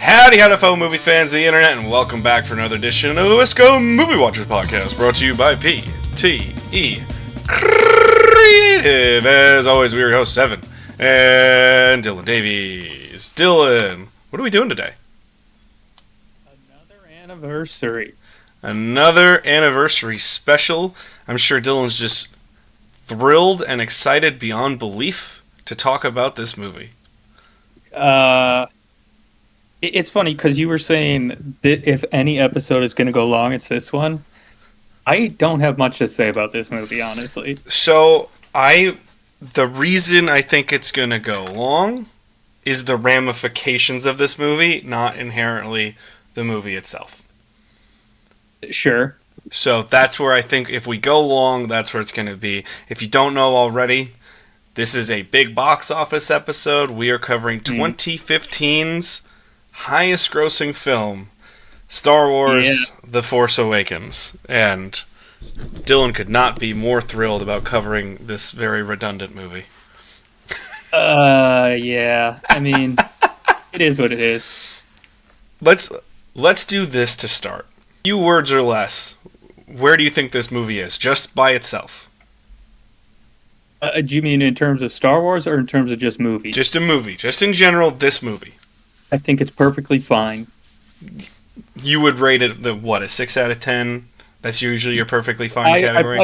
Howdy, fellow movie fans of the internet, and welcome back for another edition of the Wisco Movie Watchers podcast, brought to you by PTE Creative. As always, we are your hosts, Evan and Dylan Davies. Dylan, what are we doing today? Another anniversary. Another anniversary special. I'm sure Dylan's just thrilled and excited beyond belief to talk about this movie. It's funny because you were saying that if any episode is going to go long, it's this one. I don't have much to say about this movie, honestly. So, the reason I think it's going to go long is the ramifications of this movie, not inherently the movie itself. Sure. So that's where I think if we go long, that's where it's going to be. If you don't know already, this is a big box office episode. We are covering 2015's highest grossing film, Star Wars The Force Awakens. And Dylan could not be more thrilled about covering this very redundant movie. Yeah. I mean, it is what it is. Let's do this to start. Few words or less. Where do you think this movie is, just by itself? Do you mean in terms of Star Wars or in terms of just movie? Just a movie. Just in general, this movie. I think it's perfectly fine. You would rate it, a 6 out of 10? That's usually your perfectly fine category?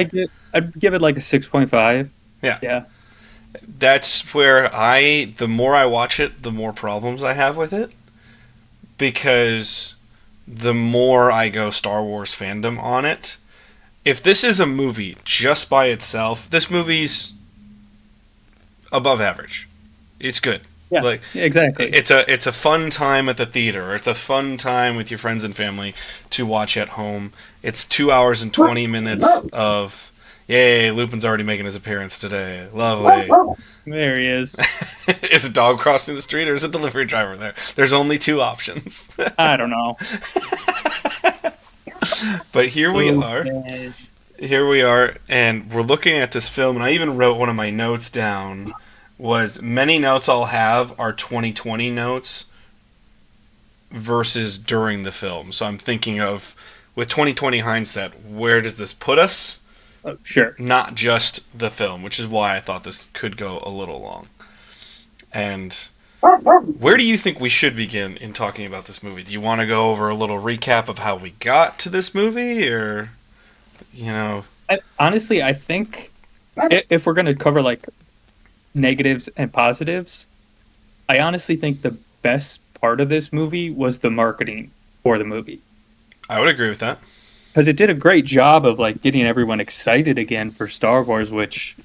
I'd give it like a 6.5. Yeah. That's where the more I watch it, the more problems I have with it. Because the more I go Star Wars fandom on it. If this is a movie just by itself, this movie's above average. It's good. Yeah, exactly. It's a fun time at the theater, or it's a fun time with your friends and family to watch at home. It's 2 hours and 20 minutes of, yay, Lupin's already making his appearance today. Lovely. There he is. Is a dog crossing the street, or is a delivery driver there? There's only two options. I don't know. But here we are. Here we are, and we're looking at this film, and I even wrote one of my notes down. Many notes I'll have are 2020 notes versus during the film. So I'm thinking of, with 2020 hindsight, where does this put us? Sure. Not just the film, which is why I thought this could go a little long. And where do you think we should begin in talking about this movie? Do you want to go over a little recap of how we got to this movie, or, Honestly, I think if we're going to cover, like, negatives and positives, I honestly think the best part of this movie was the marketing for the movie. I would agree with that. Because it did a great job of, like, getting everyone excited again for Star Wars, which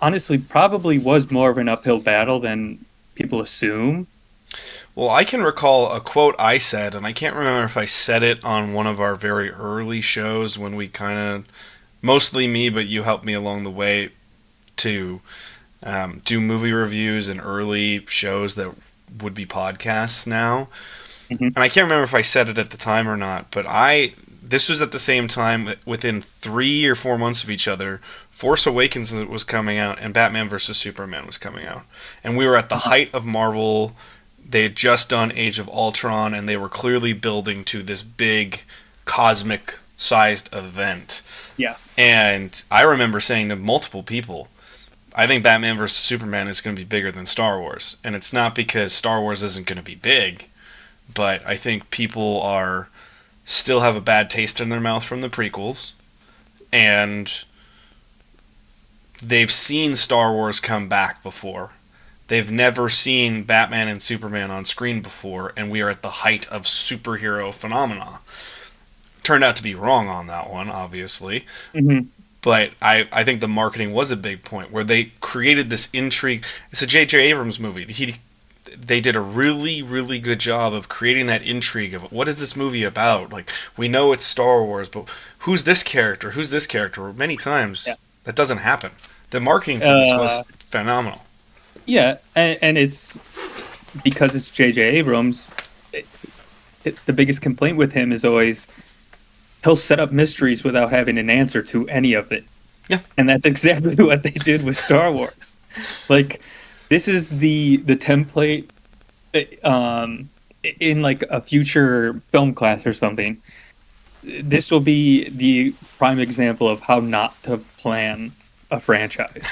honestly probably was more of an uphill battle than people assume. Well, I can recall a quote I said, and I can't remember if I said it on one of our very early shows when we kind of, mostly me, but you helped me along the way to do movie reviews and early shows that would be podcasts now. Mm-hmm. And I can't remember if I said it at the time or not, but this was at the same time, within 3 or 4 months of each other, Force Awakens was coming out and Batman vs. Superman was coming out. And we were at the height of Marvel. They had just done Age of Ultron, and they were clearly building to this big cosmic-sized event. Yeah. And I remember saying to multiple people, I think Batman vs. Superman is going to be bigger than Star Wars. And it's not because Star Wars isn't going to be big, but I think people still have a bad taste in their mouth from the prequels, and they've seen Star Wars come back before. They've never seen Batman and Superman on screen before, and we are at the height of superhero phenomena. Turned out to be wrong on that one, obviously. Mm-hmm. But I think the marketing was a big point, where they created this intrigue. It's a J.J. Abrams movie. They did a really, really good job of creating that intrigue of, what is this movie about? Like, we know it's Star Wars, but who's this character? Who's this character? Many times, that doesn't happen. The marketing for this was phenomenal. Yeah, and it's because it's J.J. Abrams, the biggest complaint with him is always he'll set up mysteries without having an answer to any of it. Yeah. And that's exactly what they did with Star Wars. Like, this is the template in like a future film class or something, this will be the prime example of how not to plan a franchise.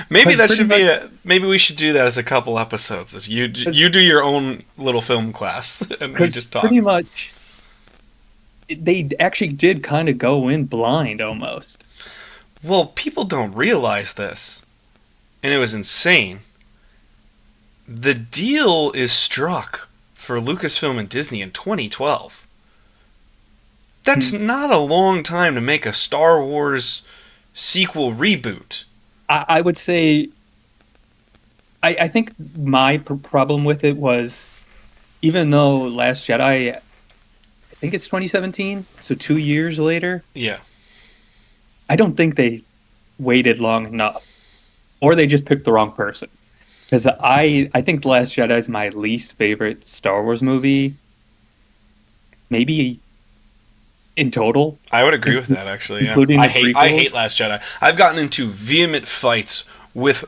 Maybe Because that pretty should be much, a. Maybe we should do that as a couple episodes. If you do your own little film class and we because just talk. pretty much they actually did kind of go in blind almost. Well, people don't realize this, and it was insane. The deal is struck for Lucasfilm and Disney in 2012. That's not a long time to make a Star Wars sequel reboot. I would say I think my problem with it was even though Last Jedi, I think it's 2017, so 2 years later, Yeah. I don't think they waited long enough, or they just picked the wrong person. Because I think The Last Jedi is my least favorite Star Wars movie, maybe in total, I would agree with that, actually. Yeah. including I the hate prequels. Last Jedi. I've gotten into vehement fights with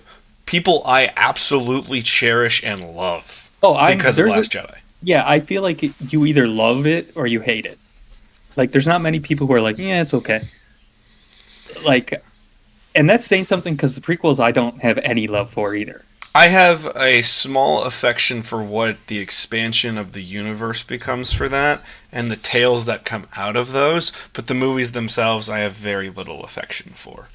people I absolutely cherish and love Oh, I'm because of there's a, Last Jedi. yeah, I feel like you either love it or you hate it. Like, there's not many people who are like, yeah, it's okay. Like, and that's saying something because the prequels I don't have any love for either. I have a small affection for what the expansion of the universe becomes for that, and the tales that come out of those, but the movies themselves I have very little affection for.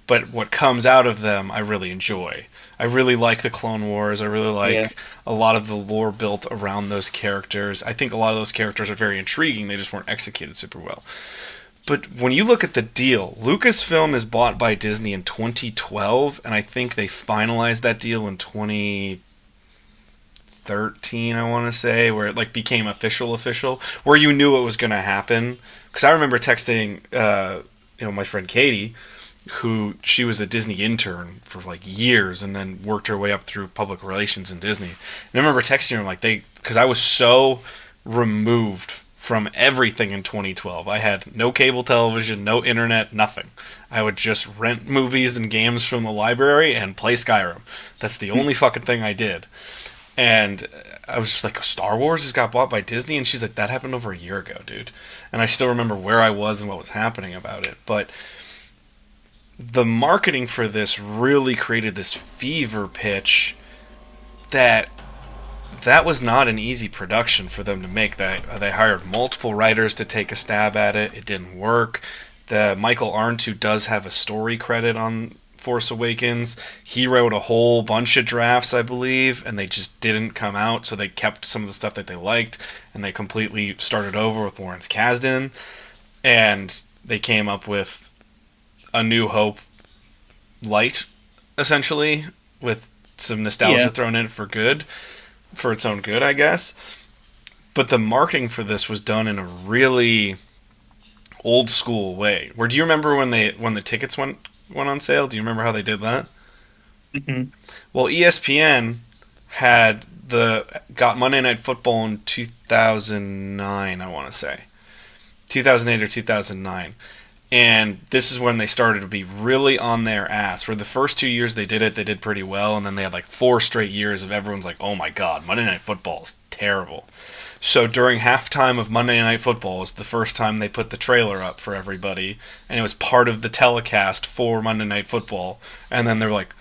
But what comes out of them, I really enjoy. I really like the Clone Wars. I really Yeah. like a lot of the lore built around those characters. I think a lot of those characters are very intriguing. They just weren't executed super well. But when you look at the deal, Lucasfilm is bought by Disney in 2012, and I think they finalized that deal in 2013, I want to say, where it like became official, where you knew it was going to happen. Because I remember texting, my friend Katie, who she was a Disney intern for like years, and then worked her way up through public relations in Disney. And I remember texting her like because I was so removed from everything in 2012. I had no cable television, no internet, nothing. I would just rent movies and games from the library and play Skyrim. That's the only fucking thing I did. And I was just like, Star Wars has got bought by Disney? And she's like, that happened over a year ago, dude. And I still remember where I was and what was happening about it. But the marketing for this really created this fever pitch that was not an easy production for them to make. They hired multiple writers to take a stab at it. It didn't work. The Michael Arndt, who does have a story credit on Force Awakens, he wrote a whole bunch of drafts, I believe, and they just didn't come out. So they kept some of the stuff that they liked, and they completely started over with Lawrence Kasdan, and they came up with A New Hope light, essentially, with some nostalgia Yeah. thrown in for its own good, I guess. But the marketing for this was done in a really old school way. Where do you remember when the tickets went on sale? Do you remember how they did that? Mhm. Well, ESPN got Monday Night Football in 2009, I want to say. 2008 or 2009. And this is when they started to be really on their ass. Where the first 2 years they did pretty well, and then they had like 4 straight years of everyone's like, oh my god, Monday Night Football is terrible. So during halftime of Monday Night Football was the first time they put the trailer up for everybody, and it was part of the telecast for Monday Night Football. And then they're like,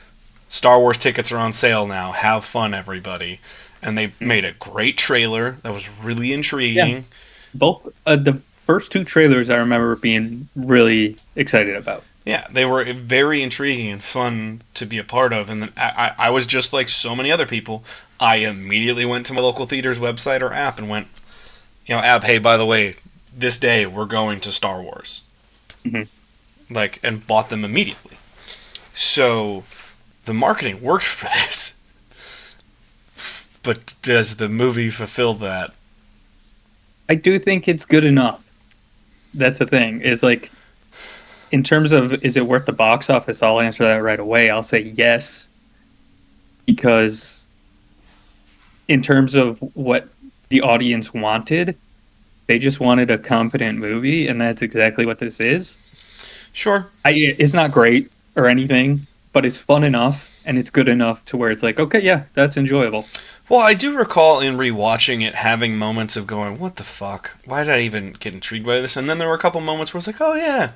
Star Wars tickets are on sale now. Have fun, everybody. And they made a great trailer that was really intriguing. Both the first two trailers I remember being really excited about. Yeah, they were very intriguing and fun to be a part of. And then I was just like so many other people. I immediately went to my local theater's website or app and went, app, hey, by the way, this day we're going to Star Wars. Mhm. And bought them immediately. So the marketing worked for this. But does the movie fulfill that? I do think it's good enough. That's the thing. Is like, in terms of is it worth the box office? I'll answer that right away. I'll say yes, because in terms of what the audience wanted, they just wanted a confident movie, and that's exactly what this is. Sure. It's not great or anything, but it's fun enough and it's good enough to where it's like, okay, yeah, that's enjoyable. Well, I do recall in rewatching it having moments of going, what the fuck? Why did I even get intrigued by this? And then there were a couple moments where it's like, oh yeah,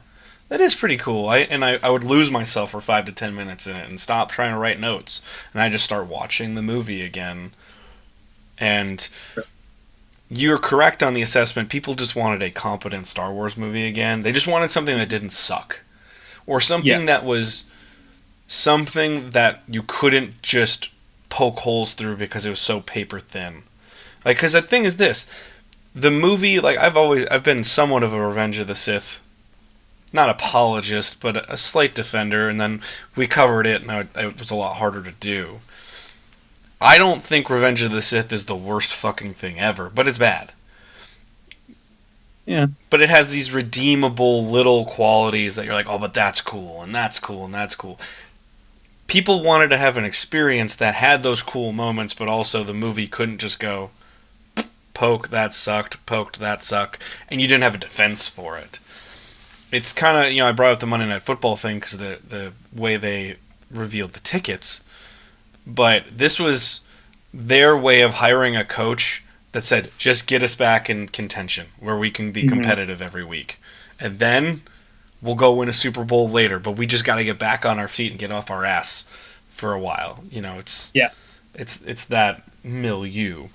that is pretty cool. I would lose myself for 5 to 10 minutes in it and stop trying to write notes. And I just start watching the movie again. And you're correct on the assessment. People just wanted a competent Star Wars movie again. They just wanted something that didn't suck. Or something that was something that you couldn't just poke holes through because it was so paper thin. Like, because the thing is this, the movie, like, I've been somewhat of a Revenge of the Sith, not apologist, but a slight defender, and then we covered it, and it was a lot harder to do. I don't think Revenge of the Sith is the worst fucking thing ever, but it's bad. Yeah. But it has these redeemable little qualities that you're like, oh, but that's cool, and that's cool, and that's cool. People wanted to have an experience that had those cool moments, but also the movie couldn't just go, poke, that sucked, poked, that sucked, and you didn't have a defense for it. It's kind of, I brought up the Monday Night Football thing because the way they revealed the tickets, but this was their way of hiring a coach that said, just get us back in contention, where we can be competitive every week. And then we'll go win a Super Bowl later, but we just got to get back on our feet and get off our ass for a while. It's that milieu.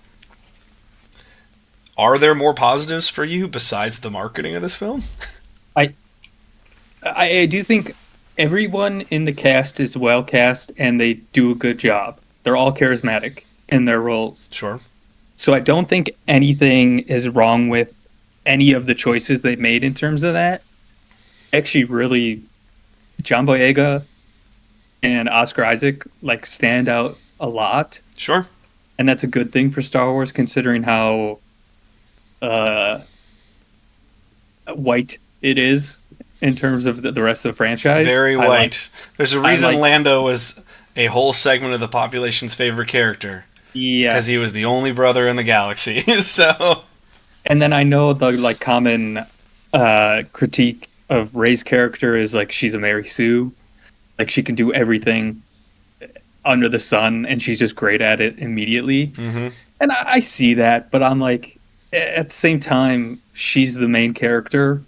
Are there more positives for you besides the marketing of this film? I do think everyone in the cast is well cast, and they do a good job. They're all charismatic in their roles. Sure. So I don't think anything is wrong with any of the choices they made in terms of that. Actually, really, John Boyega and Oscar Isaac stand out a lot. Sure. And that's a good thing for Star Wars, considering how white it is in terms of the rest of the franchise. Very white. There's a reason Lando was a whole segment of the population's favorite character. Yeah. Because he was the only brother in the galaxy. So. And then I know the common critique of Rey's character is she's a Mary Sue. She can do everything under the sun, and she's just great at it immediately. Mm-hmm. And I see that, but I'm at the same time, she's the main character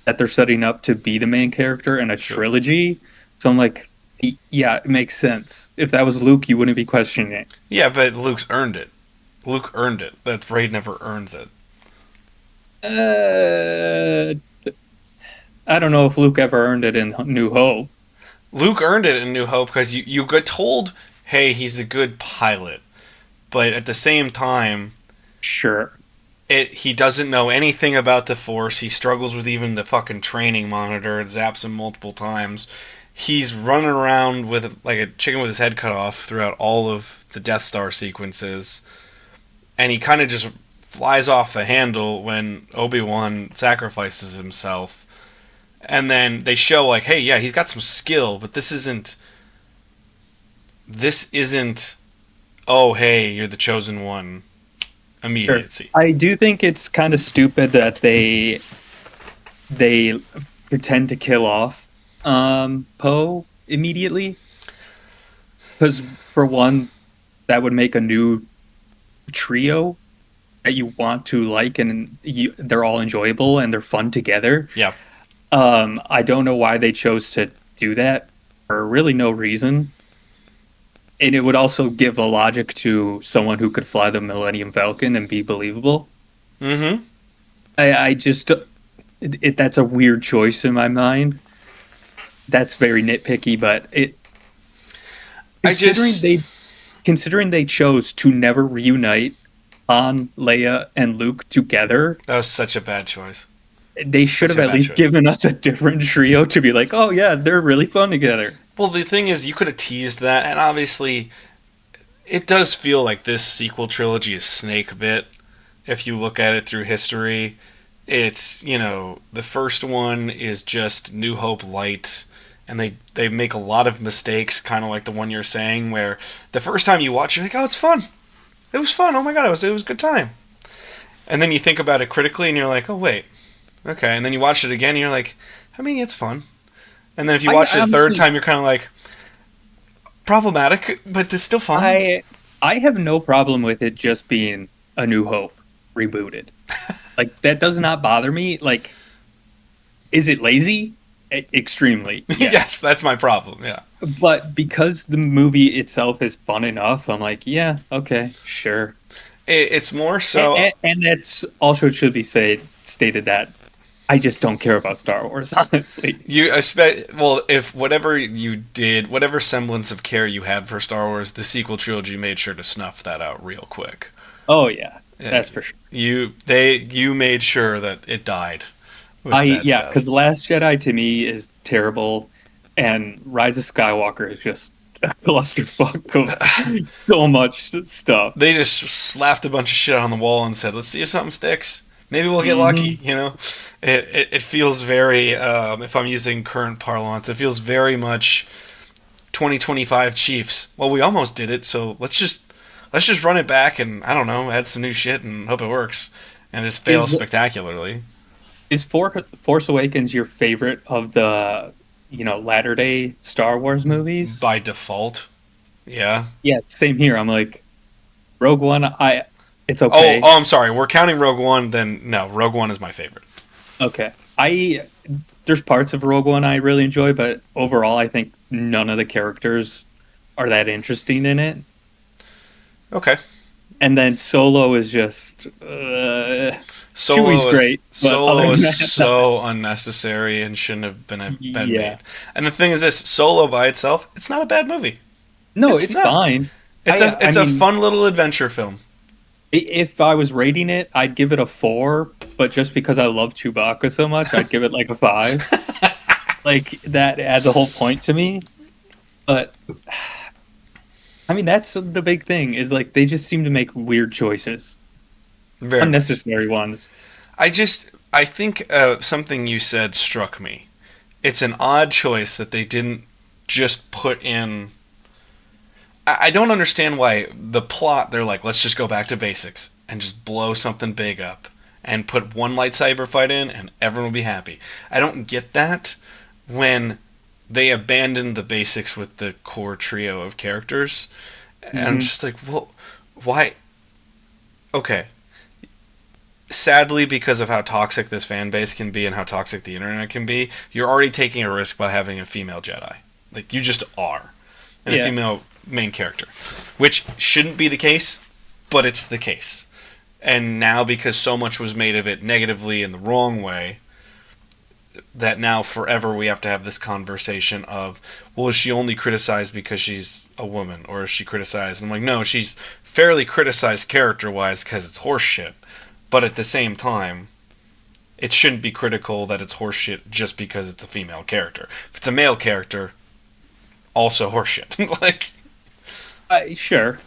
that they're setting up to be the main character in a trilogy. So I'm yeah, it makes sense. If that was Luke, you wouldn't be questioning it. Yeah, but Luke's earned it. Luke earned it. That Rey never earns it. I don't know if Luke ever earned it in New Hope. Luke earned it in New Hope because you get told, hey, he's a good pilot. But at the same time... Sure. He doesn't know anything about the Force. He struggles with even the fucking training monitor. It zaps him multiple times. He's running around with like a chicken with his head cut off throughout all of the Death Star sequences. And he kind of just flies off the handle when Obi-Wan sacrifices himself. And then they show hey, yeah, he's got some skill, but this isn't, oh, hey, you're the chosen one. Immediacy. Sure. I do think it's kind of stupid that they pretend to kill off Poe immediately, because for one, that would make a new trio that you want to and they're all enjoyable and they're fun together. Yeah. I don't know why they chose to do that for really no reason. And it would also give a logic to someone who could fly the Millennium Falcon and be believable. Mm-hmm. I just... that's a weird choice in my mind. That's very nitpicky, but considering they chose to never reunite Han, Leia, and Luke together... That was such a bad choice. They should have at least given us a different trio to be oh yeah, they're really fun together. Well, the thing is, you could have teased that, and obviously, it does feel like this sequel trilogy is snake bit. If you look at it through history, it's, the first one is just New Hope light, and they make a lot of mistakes, kind of like the one you're saying, where the first time you watch it, you're oh, it's fun. It was fun. Oh my god, it was a good time. And then you think about it critically, and you're oh wait, okay. And then you watch it again, and you're it's fun. And then if you watch it a third time, you're kind of problematic, but it's still fun. I have no problem with it just being A New Hope rebooted. Like, that does not bother me. Like, is it lazy? Extremely. Yes. Yes, that's my problem. Yeah. But because the movie itself is fun enough, I'm like, yeah, okay, sure. It's more so. And that's also should be stated that I just don't care about Star Wars, honestly. You expect, well, if whatever you did, whatever semblance of care you had for Star Wars, the sequel trilogy made sure to snuff that out real quick. Oh yeah, that's for sure. You made sure that it died. Because Last Jedi to me is terrible, and Rise of Skywalker is just a clusterfuck of so much stuff. They just slapped a bunch of shit on the wall and said, "Let's see if something sticks. Maybe we'll get lucky." You know, it feels very. If I'm using current parlance, it feels very much 2025 Chiefs. Well, we almost did it, so let's just run it back and I don't know, add some new shit and hope it works, and just fail spectacularly. Is Force Awakens your favorite of the latter day Star Wars movies? By default, yeah. Yeah, same here. I'm like, Rogue One. It's okay. Oh, I'm sorry. We're counting Rogue One. Then no, Rogue One is my favorite. Okay. There's parts of Rogue One I really enjoy, but overall, I think none of the characters are that interesting in it. Okay. And then Solo is just. Chewie's great. Solo is so unnecessary and shouldn't have been made. And the thing is, this Solo by itself, it's not a bad movie. No, it's fine. It's a fun little adventure film. If I was rating it, I'd give it a 4, but just because I love Chewbacca so much, I'd give it like a 5. Like, that adds a whole point to me. But, I mean, that's the big thing, is like, they just seem to make weird choices. Very unnecessary ones. I think something you said struck me. It's an odd choice that they didn't just put in. I don't understand why the plot, they're like, let's just go back to basics and just blow something big up and put one lightsaber fight in and everyone will be happy. I don't get that when they abandoned the basics with the core trio of characters. And I'm just like, well, why? Okay. Sadly, because of how toxic this fan base can be and how toxic the internet can be, you're already taking a risk by having a female Jedi. Like, you just are. And a female main character. Which shouldn't be the case, but it's the case. And now, because so much was made of it negatively in the wrong way, that now forever we have to have this conversation of, well, is she only criticized because she's a woman? Or is she criticized? And I'm like, no, she's fairly criticized character-wise because it's horseshit. But at the same time, it shouldn't be critical that it's horseshit just because it's a female character. If it's a male character, also horseshit. Like, sure.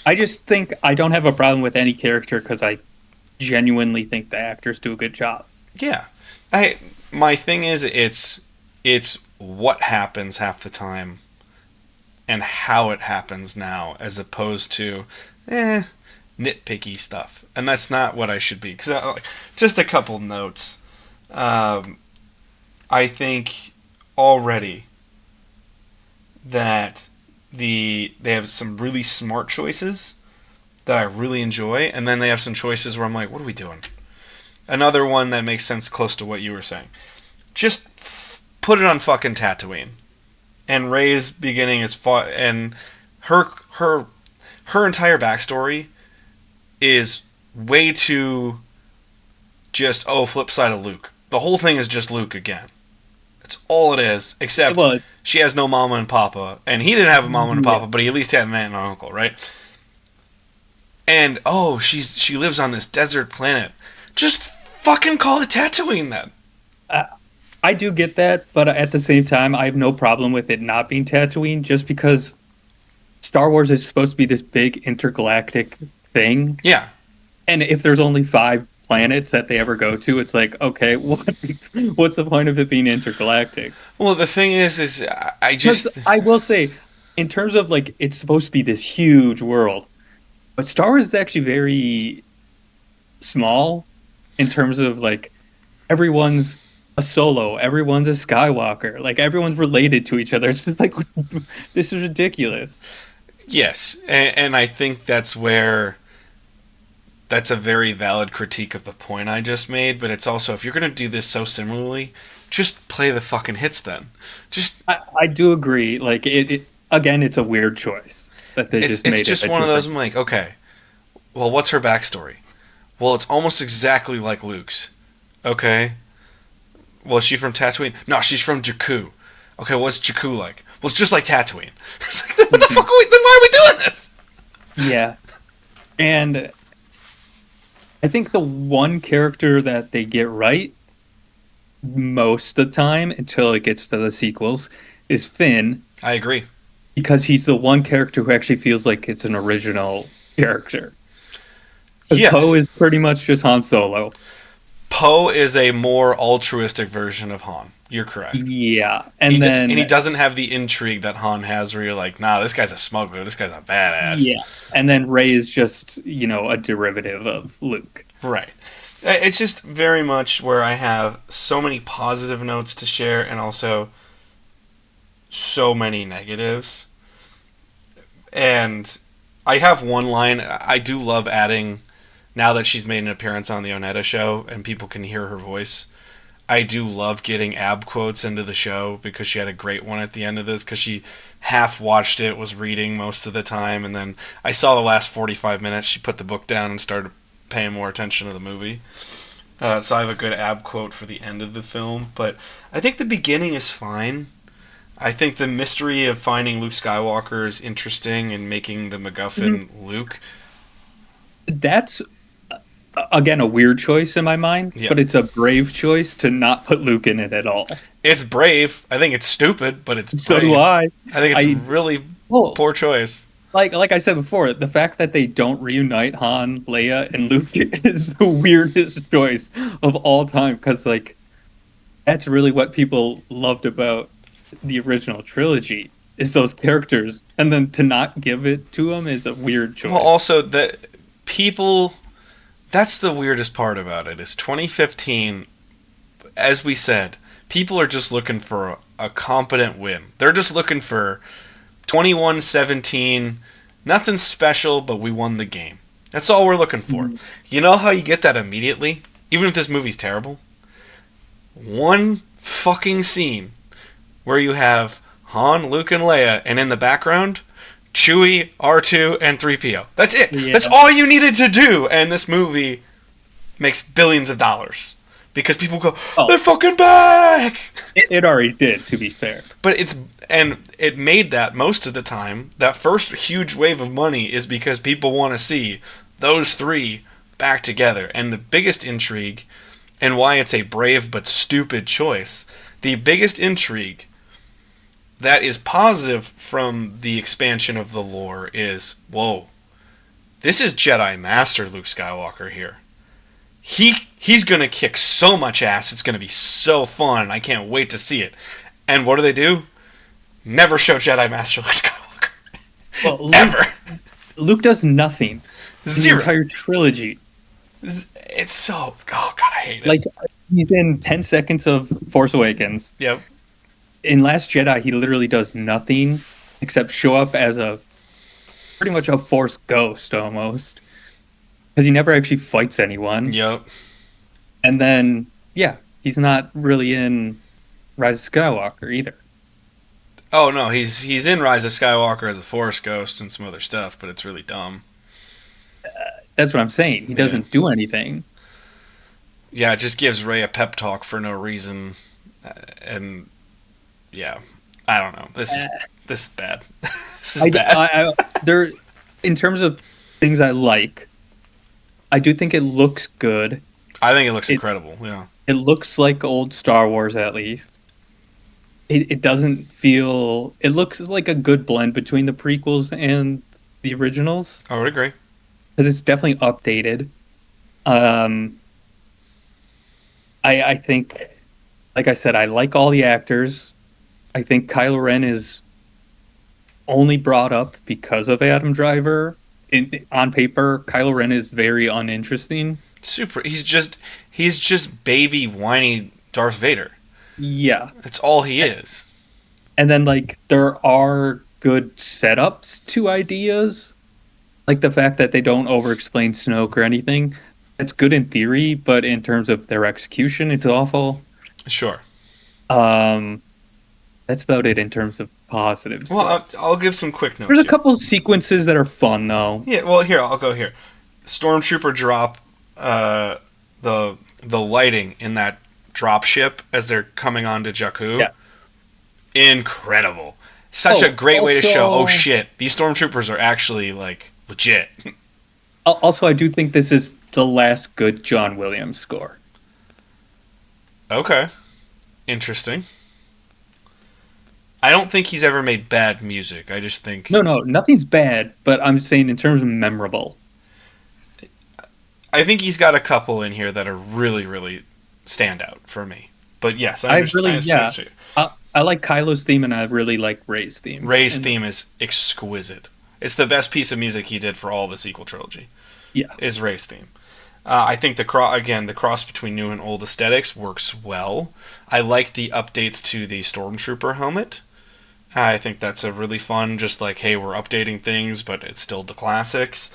I just think I don't have a problem with any character because I genuinely think the actors do a good job. Yeah. My thing is, it's what happens half the time and how it happens now, as opposed to, nitpicky stuff. And that's not what I should be. Just a couple notes. I think already that they have some really smart choices that I really enjoy, and then they have some choices where I'm like, what are we doing? Another one that makes sense close to what you were saying. Just put it on fucking Tatooine. And Rey's beginning is and her entire backstory is way too just, flip side of Luke. The whole thing is just Luke again. That's all it is, except she has no mama and papa, and he didn't have a mama and a papa, but he at least had an aunt and an uncle, right? And, she lives on this desert planet. Just fucking call it Tatooine, then. I do get that, but at the same time, I have no problem with it not being Tatooine, just because Star Wars is supposed to be this big intergalactic thing. Yeah. And if there's only 5 planets that they ever go to, it's like, okay, what's the point of it being intergalactic? Well, the thing is I will say, in terms of, like, it's supposed to be this huge world, but Star Wars is actually very small in terms of, like, everyone's a Solo, everyone's a Skywalker, like, everyone's related to each other. It's just like, this is ridiculous. Yes, and I think that's a very valid critique of the point I just made, but it's also, if you're going to do this so similarly, just play the fucking hits then. Just I do agree. Like again, it's a weird choice that they just made. It's just one of those, I'm like, okay, well, what's her backstory? Well, it's almost exactly like Luke's. Okay. Well, is she from Tatooine? No, she's from Jakku. Okay, what's Jakku like? Well, it's just like Tatooine. It's like, what the fuck then why are we doing this? Yeah. And I think the one character that they get right most of the time until it gets to the sequels is Finn. I agree. Because he's the one character who actually feels like it's an original character. Yes. Poe is pretty much just Han Solo. Poe is a more altruistic version of Han. You're correct. Yeah. And he doesn't have the intrigue that Han has where you're like, nah, this guy's a smuggler. This guy's a badass. Yeah. And then Rey is just, a derivative of Luke. Right. It's just very much where I have so many positive notes to share and also so many negatives. And I have one line. I do love adding, now that she's made an appearance on the Onetta show and people can hear her voice, I do love getting ab quotes into the show because she had a great one at the end of this because she half watched it, was reading most of the time, and then I saw the last 45 minutes, she put the book down and started paying more attention to the movie. So I have a good ab quote for the end of the film, but I think the beginning is fine. I think the mystery of finding Luke Skywalker is interesting and making the MacGuffin Luke. That's, again, a weird choice in my mind, but it's a brave choice to not put Luke in it at all. It's brave. I think it's stupid, but it's brave. So do I. I think it's a really poor choice. Like I said before, the fact that they don't reunite Han, Leia, and Luke is the weirdest choice of all time, because, that's really what people loved about the original trilogy, is those characters. And then to not give it to them is a weird choice. Well, also, that's the weirdest part about it, is 2015, as we said, people are just looking for a competent win. They're just looking for 21-17, nothing special, but we won the game. That's all we're looking for. Mm-hmm. You know how you get that immediately? Even if this movie's terrible? One fucking scene where you have Han, Luke, and Leia, and in the background, Chewie, R2, and 3PO. That's it. Yeah. That's all you needed to do, and this movie makes billions of dollars. Because people go, they're fucking back! It already did, to be fair. But it made that most of the time. That first huge wave of money is because people want to see those three back together. And the biggest intrigue, and why it's a brave but stupid choice, the biggest intrigue that is positive from the expansion of the lore is, whoa, this is Jedi Master Luke Skywalker here. He's going to kick so much ass, it's going to be so fun, I can't wait to see it. And what do? Never show Jedi Master Luke Skywalker. Well, Ever. Luke does nothing. Zero. The entire trilogy. It's so, oh god, I hate it. He's in 10 seconds of Force Awakens. Yep. In Last Jedi, he literally does nothing except show up as pretty much a Force ghost, almost. Because he never actually fights anyone. Yep. And then, he's not really in Rise of Skywalker either. Oh, no, he's in Rise of Skywalker as a Force ghost and some other stuff, but it's really dumb. That's what I'm saying. He doesn't do anything. Yeah, it just gives Rey a pep talk for no reason. And, yeah, I don't know. This is bad. This is bad. In terms of things I like, I do think it looks good. I think it looks incredible, yeah. It looks like old Star Wars, at least. It doesn't feel... It looks like a good blend between the prequels and the originals. I would agree. Because it's definitely updated. I think, like I said, I like all the actors. I think Kylo Ren is only brought up because of Adam Driver. On paper, Kylo Ren is very uninteresting. Super. He's just baby whiny Darth Vader. Yeah. That's all he is. And then there are good setups to ideas. Like the fact that they don't over-explain Snoke or anything. It's good in theory, but in terms of their execution, it's awful. Sure. Um, that's about it in terms of positives. Well, I'll give some quick notes. There's a here. couple of sequences that are fun, though. Yeah, well, here, I'll go here. Stormtrooper drop the lighting in that drop ship as they're coming onto Jakku. Yeah. Incredible. Such a great way to show, oh shit, these Stormtroopers are actually, like, legit. Also, I do think this is the last good John Williams score. Okay. Interesting. I don't think he's ever made bad music. I just think... No, nothing's bad, but I'm saying in terms of memorable. I think he's got a couple in here that are really, really stand out for me. But yes, I like Kylo's theme, and I really like Rey's theme. Rey's theme is exquisite. It's the best piece of music he did for all the sequel trilogy. Yeah. Is Rey's theme. I think the cross between new and old aesthetics works well. I like the updates to the Stormtrooper helmet. I think that's a really fun, just like, hey, we're updating things, but it's still the classics.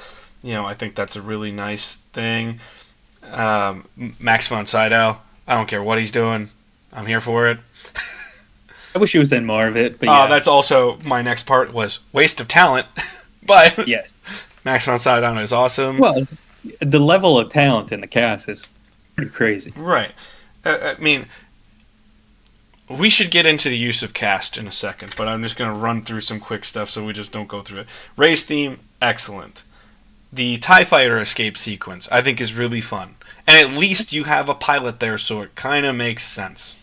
I think that's a really nice thing. Max von Sydow, I don't care what he's doing. I'm here for it. I wish he was in more of it, but yeah. That's also my next part was waste of talent, but yes, Max von Sydow is awesome. Well, the level of talent in the cast is pretty crazy. Right. I mean, we should get into the use of cast in a second, but I'm just going to run through some quick stuff so we just don't go through it. Rey's theme, excellent. The TIE Fighter escape sequence, I think, is really fun. And at least you have a pilot there, so it kind of makes sense.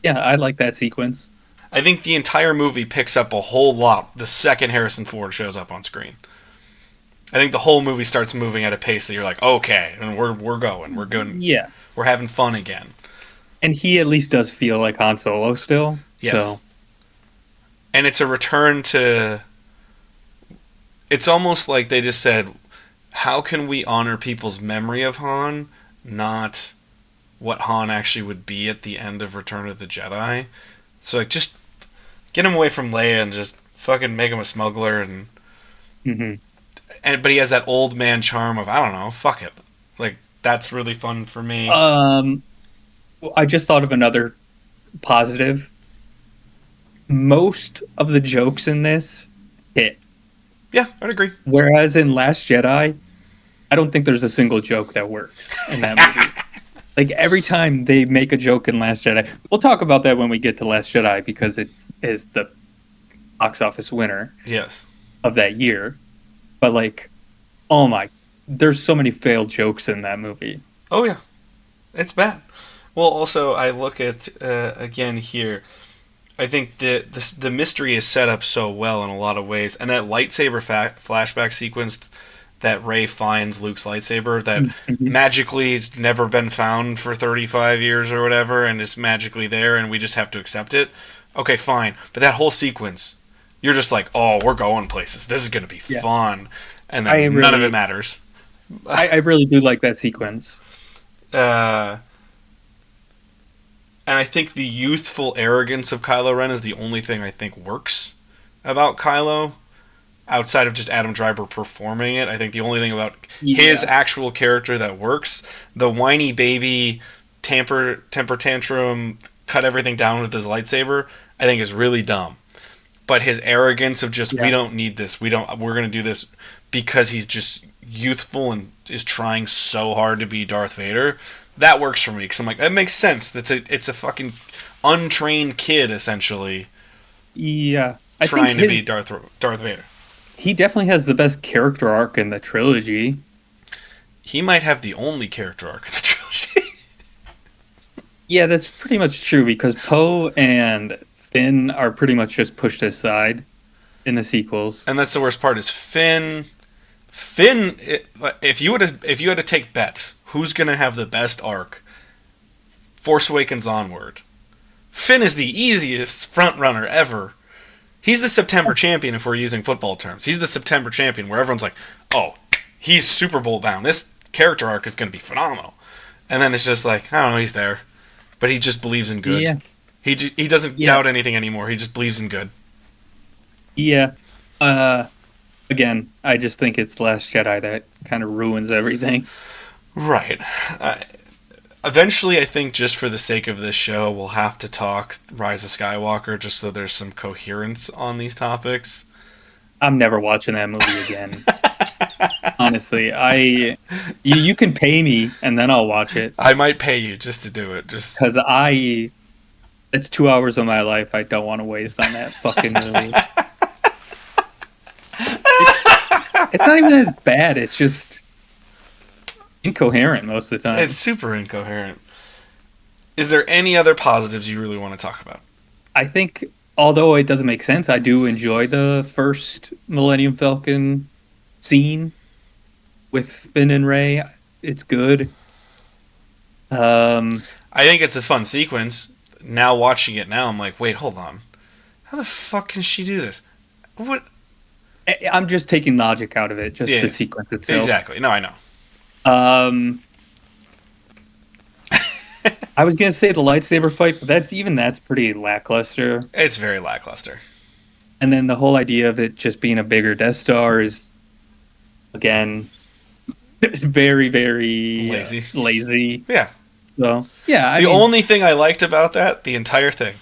Yeah, I like that sequence. I think the entire movie picks up a whole lot the second Harrison Ford shows up on screen. I think the whole movie starts moving at a pace that you're like, okay, and we're going. We're going. Yeah. We're having fun again. And he at least does feel like Han Solo still. Yes. So. And it's a return to... It's almost like they just said, how can we honor people's memory of Han, not what Han actually would be at the end of Return of the Jedi? So, like, just get him away from Leia and just fucking make him a smuggler and... Mm-hmm. But he has that old man charm of, I don't know, fuck it. Like, that's really fun for me. I just thought of another positive. Most of the jokes in this hit. Yeah, I'd agree. Whereas in Last Jedi, I don't think there's a single joke that works in that movie. Like, every time they make a joke in Last Jedi... We'll talk about that when we get to Last Jedi, because it is the box office winner of that year. But, like, oh my... There's so many failed jokes in that movie. Oh, yeah. It's bad. Well, also, I look at, again here... I think the mystery is set up so well in a lot of ways, and that lightsaber flashback sequence that Rey finds Luke's lightsaber that magically has never been found for 35 years or whatever, and is magically there, and we just have to accept it. Okay, fine, but that whole sequence, you're just like, oh, we're going places. This is going to be fun, and then none of it matters. I really do like that sequence. And I think the youthful arrogance of Kylo Ren is the only thing I think works about Kylo, outside of just Adam Driver performing it. I think the only thing about his actual character that works, the whiny baby, temper tantrum, cut everything down with his lightsaber, I think is really dumb. But his arrogance of just, we don't need this, we're going to do this because he's just youthful and is trying so hard to be Darth Vader, that works for me, because I'm like, that makes sense. It's a fucking untrained kid, essentially. Yeah. Trying to be Darth Vader. He definitely has the best character arc in the trilogy. He might have the only character arc in the trilogy. Yeah, that's pretty much true, because Poe and Finn are pretty much just pushed aside in the sequels. And that's the worst part, is Finn, if you had to take bets, who's going to have the best arc? Force Awakens onward. Finn is the easiest frontrunner ever. He's the September champion if we're using football terms. He's the September champion where everyone's like, oh, he's Super Bowl bound. This character arc is going to be phenomenal. And then it's just like, I don't know, he's there. But he just believes in good. Yeah. He doesn't doubt anything anymore. He just believes in good. Yeah. Uh, Again, I just think it's Last Jedi that kind of ruins everything. Right. Eventually, I think just for the sake of this show, we'll have to talk Rise of Skywalker just so there's some coherence on these topics. I'm never watching that movie again. Honestly, you can pay me and then I'll watch it I might pay you just to do it. Just because it's 2 hours of my life I don't want to waste on that fucking movie. It's not even as bad. It's just incoherent most of the time. it's super incoherent. Is there any other positives you really want to talk about? I think, although it doesn't make sense, I do enjoy the first Millennium Falcon scene with Finn and Rey. It's good. Um, I think it's a fun sequence. Now watching it now, I'm like, wait, hold on. How the fuck can she do this? What? I'm just taking logic out of it, just Yeah, the sequence itself. exactly. No, I know. Um, I was gonna say the lightsaber fight, but that's pretty lackluster. It's very lackluster. And then the whole idea of it just being a bigger Death Star is, again, it's very, very Lazy. lazy. Yeah. So yeah, The only thing I liked about that, the entire thing,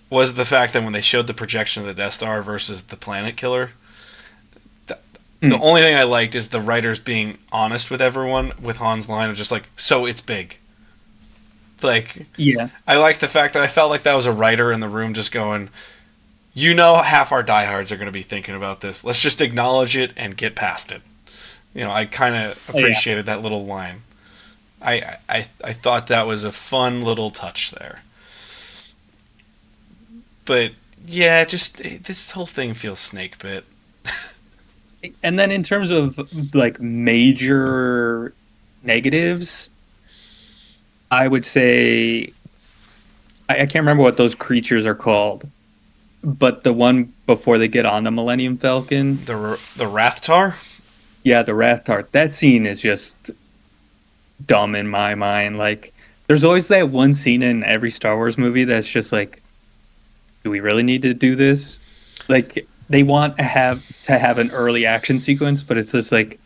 was the fact that when they showed the projection of the Death Star versus the planet killer, the only thing I liked is the writers being honest with everyone with Han's line of just like, so it's big. Like, yeah, I liked the fact that I felt like that was a writer in the room just going, you know, half our diehards are going to be thinking about this. Let's just acknowledge it and get past it. You know, I kind of appreciated that little line. I thought that was a fun little touch there. But yeah, just this whole thing feels snake bit. And then in terms of like major negatives, I would say I can't remember what those creatures are called, but the one before they get on the Millennium Falcon, The Rathtar. yeah, the Rathtar. That scene is just dumb in my mind. Like, there's always that one scene in every Star Wars movie that's just like, do we really need to do this? Like, they want to have an early action sequence, but it's just like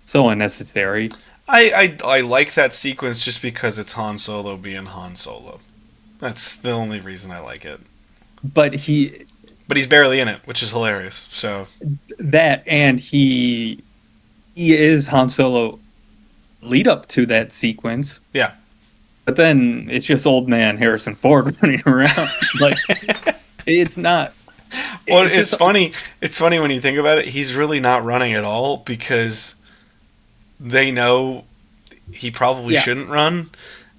so unnecessary. I like that sequence just because it's Han Solo being Han Solo. That's the only reason I like it. But But he's barely in it, which is hilarious. So he is Han Solo lead up to that sequence. yeah, But then it's just old man Harrison Ford running around. Like, it's not. well, It's it's just- funny. It's funny when you think about it. He's really not running at all because they know he probably Yeah. shouldn't run.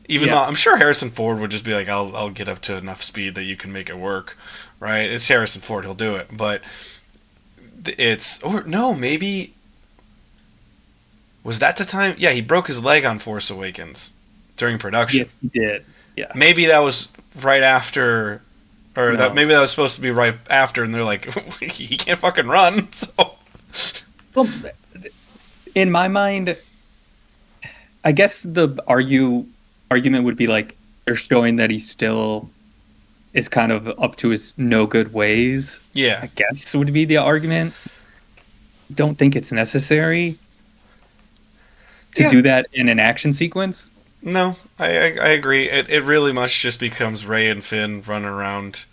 Even Yeah. though I'm sure Harrison Ford would just be like, I'll get up to enough speed that you can make it work, right? It's Harrison Ford, he'll do it. But or no, maybe was that the time? Yeah, he broke his leg on Force Awakens during production. Yes, he did. Yeah. Maybe that was right after, or No. maybe that was supposed to be right after, and they're like, he can't fucking run. So Well, in my mind, I guess the argument would be like they're showing that he still is kind of up to his no good ways. yeah, I guess would be the argument. Don't think it's necessary to Yeah. do that in an action sequence. no, I agree. It really much just becomes Ray and Finn running around.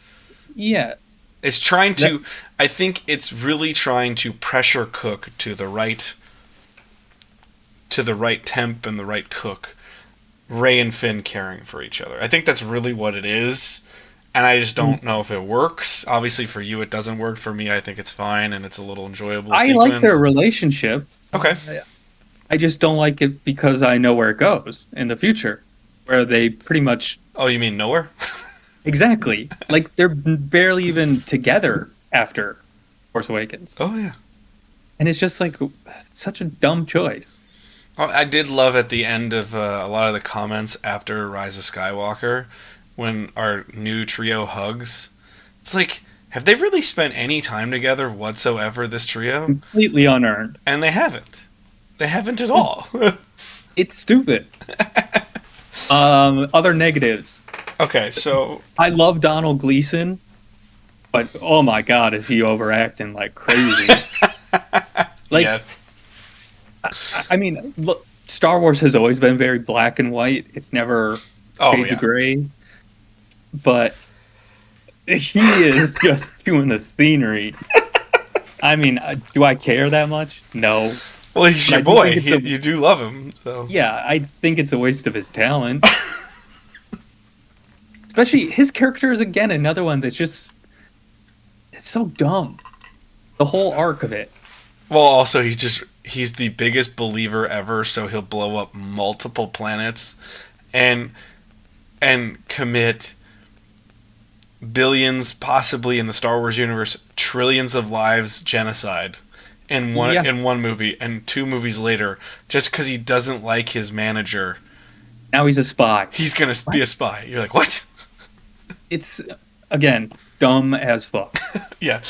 Yeah, It's trying to. I think it's really trying to pressure cook to the right temp and the right cook. Ray and Finn caring for each other. I think that's really what it is, and I just don't know if it works. Obviously, for you, it doesn't work. For me, I think it's fine, and it's a little enjoyable. I sequence. like their relationship. Okay. I just don't like it because I know where it goes in the future, where they pretty much Oh, you mean nowhere? exactly like they're barely even together after Force Awakens, Oh yeah. and it's just like such a dumb choice. I did love at the end of a lot of the comments after Rise of Skywalker when our new trio hugs. It's like, have they really spent any time together whatsoever, this trio? Completely unearned. And they haven't. They haven't at all. It's stupid. Other negatives. Okay, so I love Donald Gleason. but oh my god, is he overacting like crazy? Like, Yes. I mean, look, Star Wars has always been very black and white. It's never Oh shades of yeah. gray. But he is just doing the scenery. I mean, do I care that much? No. Well, he's But your I do boy. think it's You do love him. So. Yeah, I think it's a waste of his talent. Especially his character is again another one that's just it's so dumb. The whole arc of it. Well, also he's the biggest believer ever, so he'll blow up multiple planets and commit billions, possibly in the Star Wars universe, trillions of lives genocide in one movie, and 2 movies later, just because he doesn't like his manager. Now he's a spy. He's gonna be a spy. You're like, what? It's again dumb as fuck. Yeah.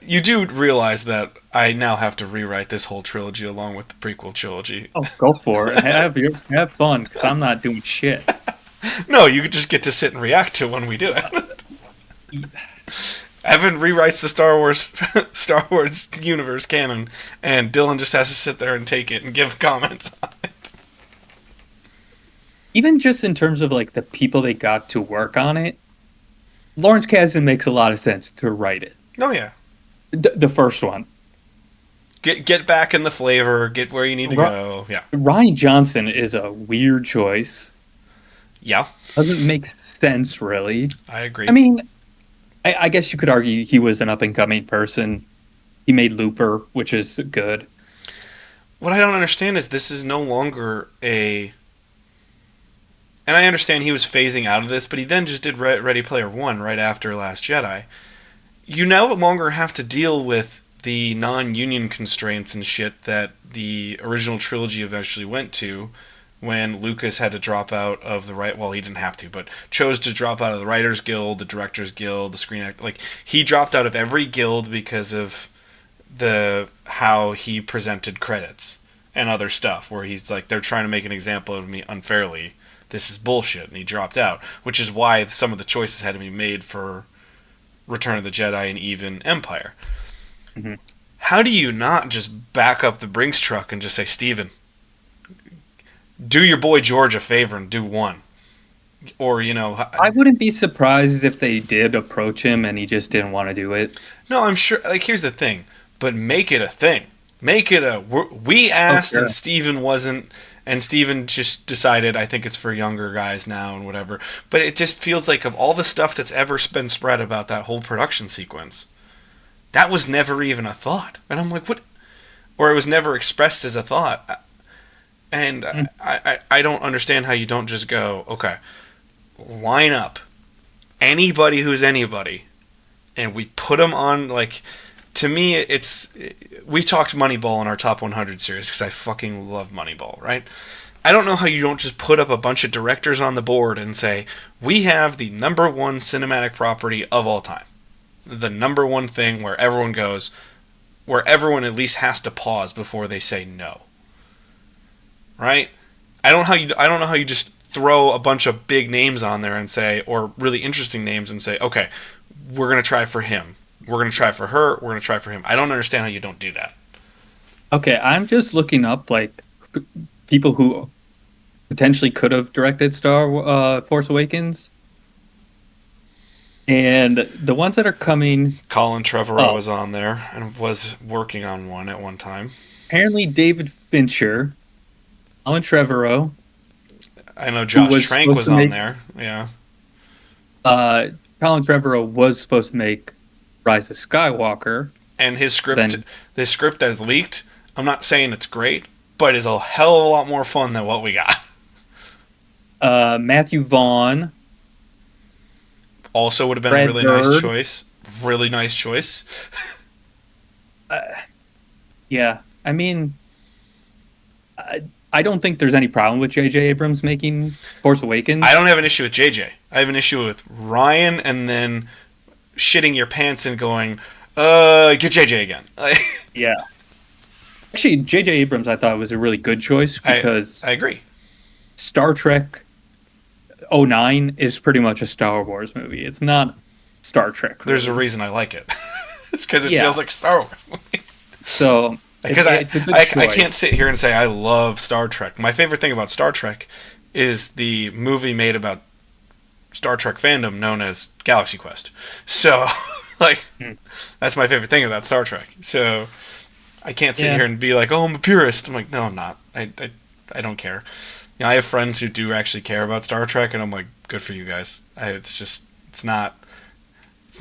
You do realize that I now have to rewrite this whole trilogy along with the prequel trilogy. Oh, go for it. Have fun, because I'm not doing shit. No, you just get to sit and react to when we do it. Evan rewrites the Star Wars universe canon, and Dylan just has to sit there and take it and give comments on it. Even just in terms of like the people they got to work on it, Lawrence Kasdan makes a lot of sense to write it. Oh yeah, The first one. get back in the flavor, get where you need to go. Yeah, Rian Johnson is a weird choice. yeah, Doesn't make sense, really. I agree. I mean, I guess you could argue he was an up-and-coming person. He made Looper, which is good. What I don't understand is this is no longer a... And I understand he was phasing out of this, but he then just did Ready Player One right after Last Jedi. You no longer have to deal with the non-union constraints and shit that the original trilogy eventually went to when Lucas had to drop out of the he didn't have to, but chose to drop out of the Writers Guild, the Directors Guild, the Screen Act. Like, he dropped out of every guild because of how he presented credits and other stuff, where he's like, they're trying to make an example of me unfairly. This is bullshit, and he dropped out, which is why some of the choices had to be made for Return of the Jedi and even Empire. Mm-hmm. How do you not just back up the Brinks truck and just say, Steven, do your boy George a favor and do one? Or, I wouldn't be surprised if they did approach him and he just didn't want to do it. No, I'm sure, here's the thing, but make it a thing. Make it we asked and Steven wasn't, and Steven just decided, I think it's for younger guys now and whatever. But it just feels like of all the stuff that's ever been spread about that whole production sequence, that was never even a thought. And I'm like, what? Or it was never expressed as a thought. And I don't understand how you don't just go, okay, line up anybody who's anybody, and we put them on, like, to me, we talked Moneyball in our Top 100 series, because I fucking love Moneyball, right? I don't know how you don't just put up a bunch of directors on the board and say, we have the number one cinematic property of all time. The number one thing where everyone goes, where everyone at least has to pause before they say no. Right? I don't know how you just throw a bunch of big names on there and say, or really interesting names and say, okay, we're going to try for him. We're going to try for her. We're going to try for him. I don't understand how you don't do that. Okay, I'm just looking up, like, people who potentially could have directed Force Awakens. And the ones that are coming... Colin Trevorrow was on there and was working on one at one time. Apparently David Fincher, Colin Trevorrow. I know Josh Trank was on there. Yeah. Colin Trevorrow was supposed to make Rise of Skywalker. And his script that leaked, I'm not saying it's great, but is a hell of a lot more fun than what we got. Matthew Vaughn. Also would have been Brad a really Bird. nice choice. Really nice choice. Yeah, I mean, I don't think there's any problem with J.J. Abrams making Force Awakens. I don't have an issue with J.J. I have an issue with Ryan and then shitting your pants and going, get J.J. again. Yeah. Actually, J.J. Abrams, I thought, was a really good choice because... I agree. Star Trek 09 is pretty much a Star Wars movie. It's not Star Trek. There's a reason I like it. It's because it feels like Star Wars. So because it's a good I choice. can't sit here and say I love Star Trek. My favorite thing about Star Trek is the movie made about Star Trek fandom known as Galaxy Quest. So, like, that's my favorite thing about Star Trek. So, I can't sit here and be like, oh, I'm a purist. I'm like, no, I'm not. I don't care. You know, I have friends who do actually care about Star Trek, and I'm like, good for you guys. It's not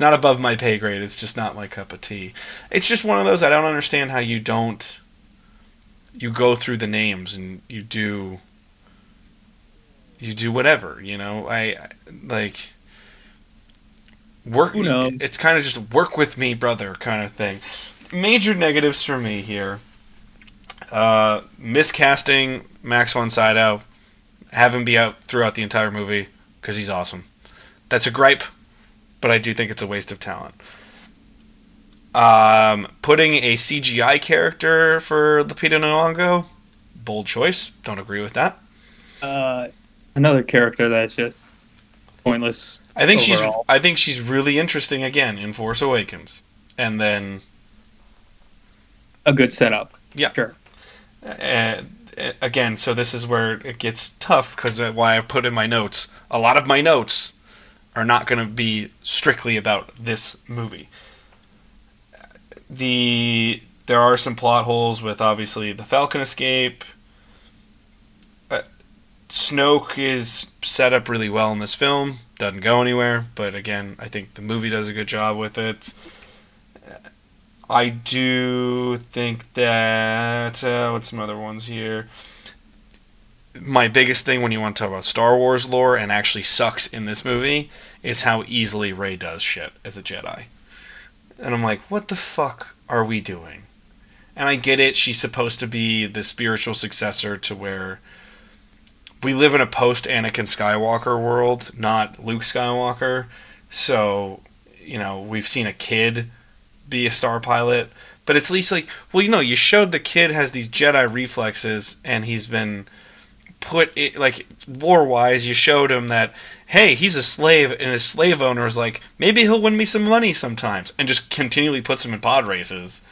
above my pay grade. It's just not my cup of tea. It's just one of those, I don't understand how you go through the names and you do whatever, you know. I like work. Who knows? It's kind of just work with me, brother, kind of thing. Major negatives for me here: miscasting Max von Sydow, have him be out throughout the entire movie because he's awesome. That's a gripe, but I do think it's a waste of talent. Putting a CGI character for Lupita Nyong'o, bold choice. Don't agree with that. Another character that's just pointless. I think overall. she's really interesting again in Force Awakens, and then A good setup. Yeah. Sure. Again, so this is where it gets tough because why I put in my notes. A lot of my notes are not going to be strictly about this movie. There are some plot holes with obviously the Falcon escape. Snoke is set up really well in this film. Doesn't go anywhere, but again, I think the movie does a good job with it. I do think that what's some other ones here? My biggest thing when you want to talk about Star Wars lore and actually sucks in this movie is how easily Rey does shit as a Jedi. And I'm like, what the fuck are we doing? And I get it, she's supposed to be the spiritual successor to where we live in a post-Anakin Skywalker world, not Luke Skywalker. So, you know, we've seen a kid be a star pilot. But it's at least like, well, you know, you showed the kid has these Jedi reflexes and he's been put, like, lore-wise, you showed him that, hey, he's a slave, and his slave owner is like, maybe he'll win me some money sometimes, and just continually puts him in pod races.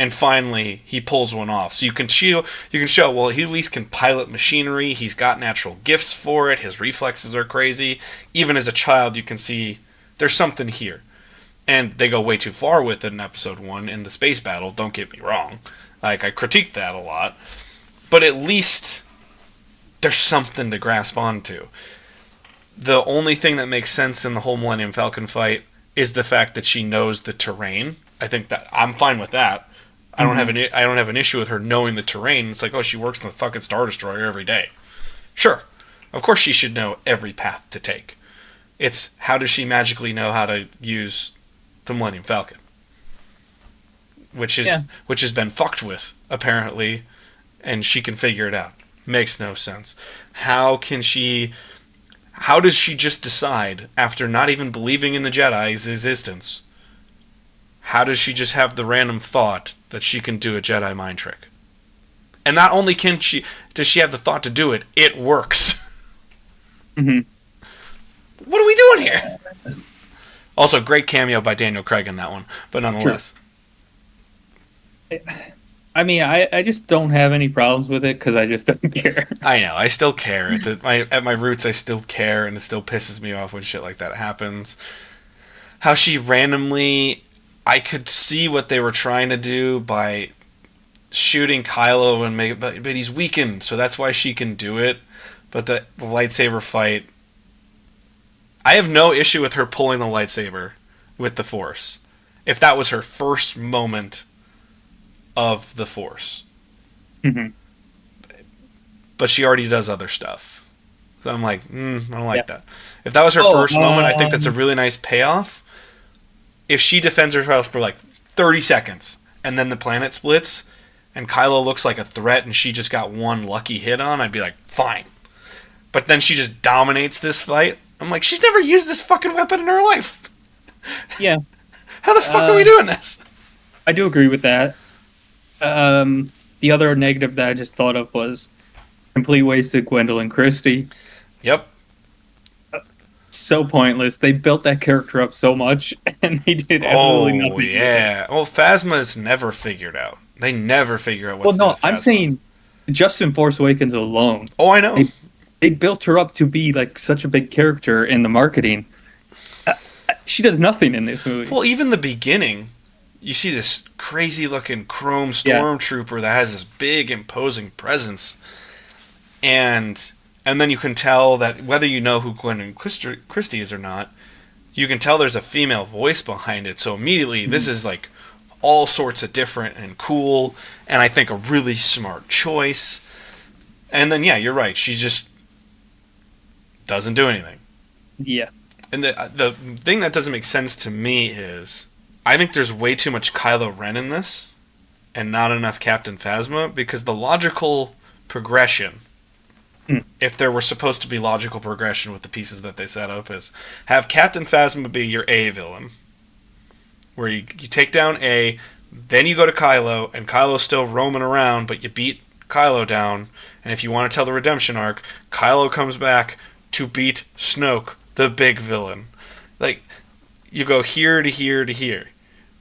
And finally, he pulls one off. So you can show, well, he at least can pilot machinery. He's got natural gifts for it. His reflexes are crazy. Even as a child, you can see there's something here. And they go way too far with it in Episode 1 in the space battle. Don't get me wrong. Like, I critiqued that a lot. But at least there's something to grasp onto. The only thing that makes sense in the whole Millennium Falcon fight is the fact that she knows the terrain. I think that I'm fine with that. I don't have an issue with her knowing the terrain. It's like, oh, she works in the fucking Star Destroyer every day. Sure. Of course she should know every path to take. It's how does she magically know how to use the Millennium Falcon? Which has been fucked with, apparently, and she can figure it out. Makes no sense. How does she just decide, after not even believing in the Jedi's existence, how does she just have the random thought that she can do a Jedi mind trick? And not only does she have the thought to do it, it works. Mm-hmm. What are we doing here? Also, great cameo by Daniel Craig in that one, but nonetheless. Sure. I mean, I just don't have any problems with it because I just don't care. I know, I still care. At my roots, I still care, and it still pisses me off when shit like that happens. How she randomly... I could see what they were trying to do by shooting Kylo and but he's weakened, so that's why she can do it. But the lightsaber fight, I have no issue with her pulling the lightsaber with the Force. If that was her first moment of the Force. Mm-hmm. But she already does other stuff. So I'm like, I don't like that. If that was her first moment, I think that's a really nice payoff. If she defends herself for like 30 seconds and then the planet splits and Kylo looks like a threat and she just got one lucky hit on, I'd be like, fine. But then she just dominates this fight. I'm like, she's never used this fucking weapon in her life. Yeah. How the fuck are we doing this? I do agree with that. The other negative that I just thought of was complete waste of Gwendolyn Christie. Yep. So pointless. They built that character up so much, and they did absolutely Oh nothing with it. yeah. Well, Phasma is never figured out. They never figure out what Well, to do no, with I'm Phasma. saying just in Force Awakens alone, Oh, I know. they they built her up to be like such a big character in the marketing. She does nothing in this movie. Well, even the beginning, you see this crazy looking chrome Yeah. stormtrooper that has this big imposing presence, and then you can tell that whether you know who Gwen Christie is or not, you can tell there's a female voice behind it. So immediately, this Mhm. is like all sorts of different and cool, and I think a really smart choice. And then yeah, you're right. She just doesn't do anything. Yeah. And the thing that doesn't make sense to me is I think there's way too much Kylo Ren in this and not enough Captain Phasma because the logical progression, Hmm. if there were supposed to be logical progression with the pieces that they set up, is have Captain Phasma be your A villain, where you take down A, then you go to Kylo, and Kylo's still roaming around, but you beat Kylo down, and if you want to tell the redemption arc, Kylo comes back to beat Snoke, the big villain. Like, you go here to here to here.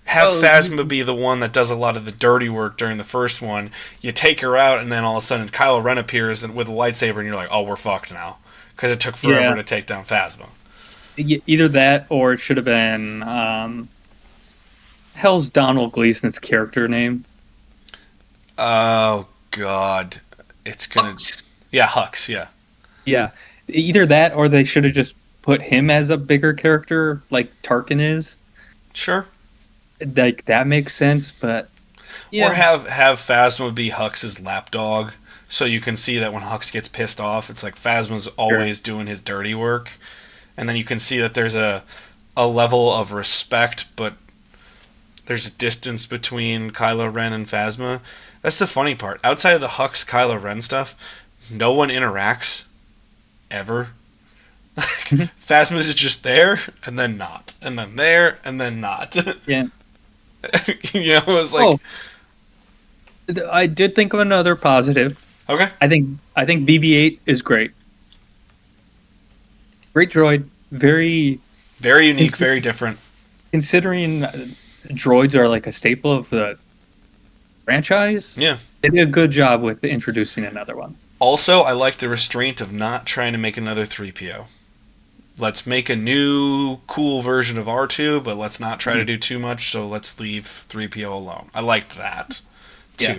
Have Oh, Phasma be the one that does a lot of the dirty work during the first one. You take her out, and then all of a sudden Kylo Ren appears with a lightsaber, and you're like, oh, we're fucked now. Because it took forever yeah. to take down Phasma. Either that, or it should have been hell's Donald Gleason's character name. Oh, God. It's gonna... Hux. Yeah, Hux, yeah. Yeah. Either that, or they should have just put him as a bigger character, like Tarkin is. Sure. Like that makes sense, but yeah. Or have Phasma be Hux's lapdog, so you can see that when Hux gets pissed off, it's like Phasma's always doing his dirty work, and then you can see that there's a level of respect, but there's a distance between Kylo Ren and Phasma. That's the funny part. Outside of the Hux Kylo Ren stuff, no one interacts ever. Phasma's is just there and then not, and then there and then not. Yeah. It's like Oh, I did think of another positive. okay, I think BB-8 is great. Great droid. Very very unique, very different. considering droids are like a staple of the franchise. Yeah. They did a good job with introducing another one. Also, I like the restraint of not trying to make another 3PO. Let's make a new cool version of R2, but let's not try to do too much, so let's leave 3PO alone. I liked that, too. Yeah.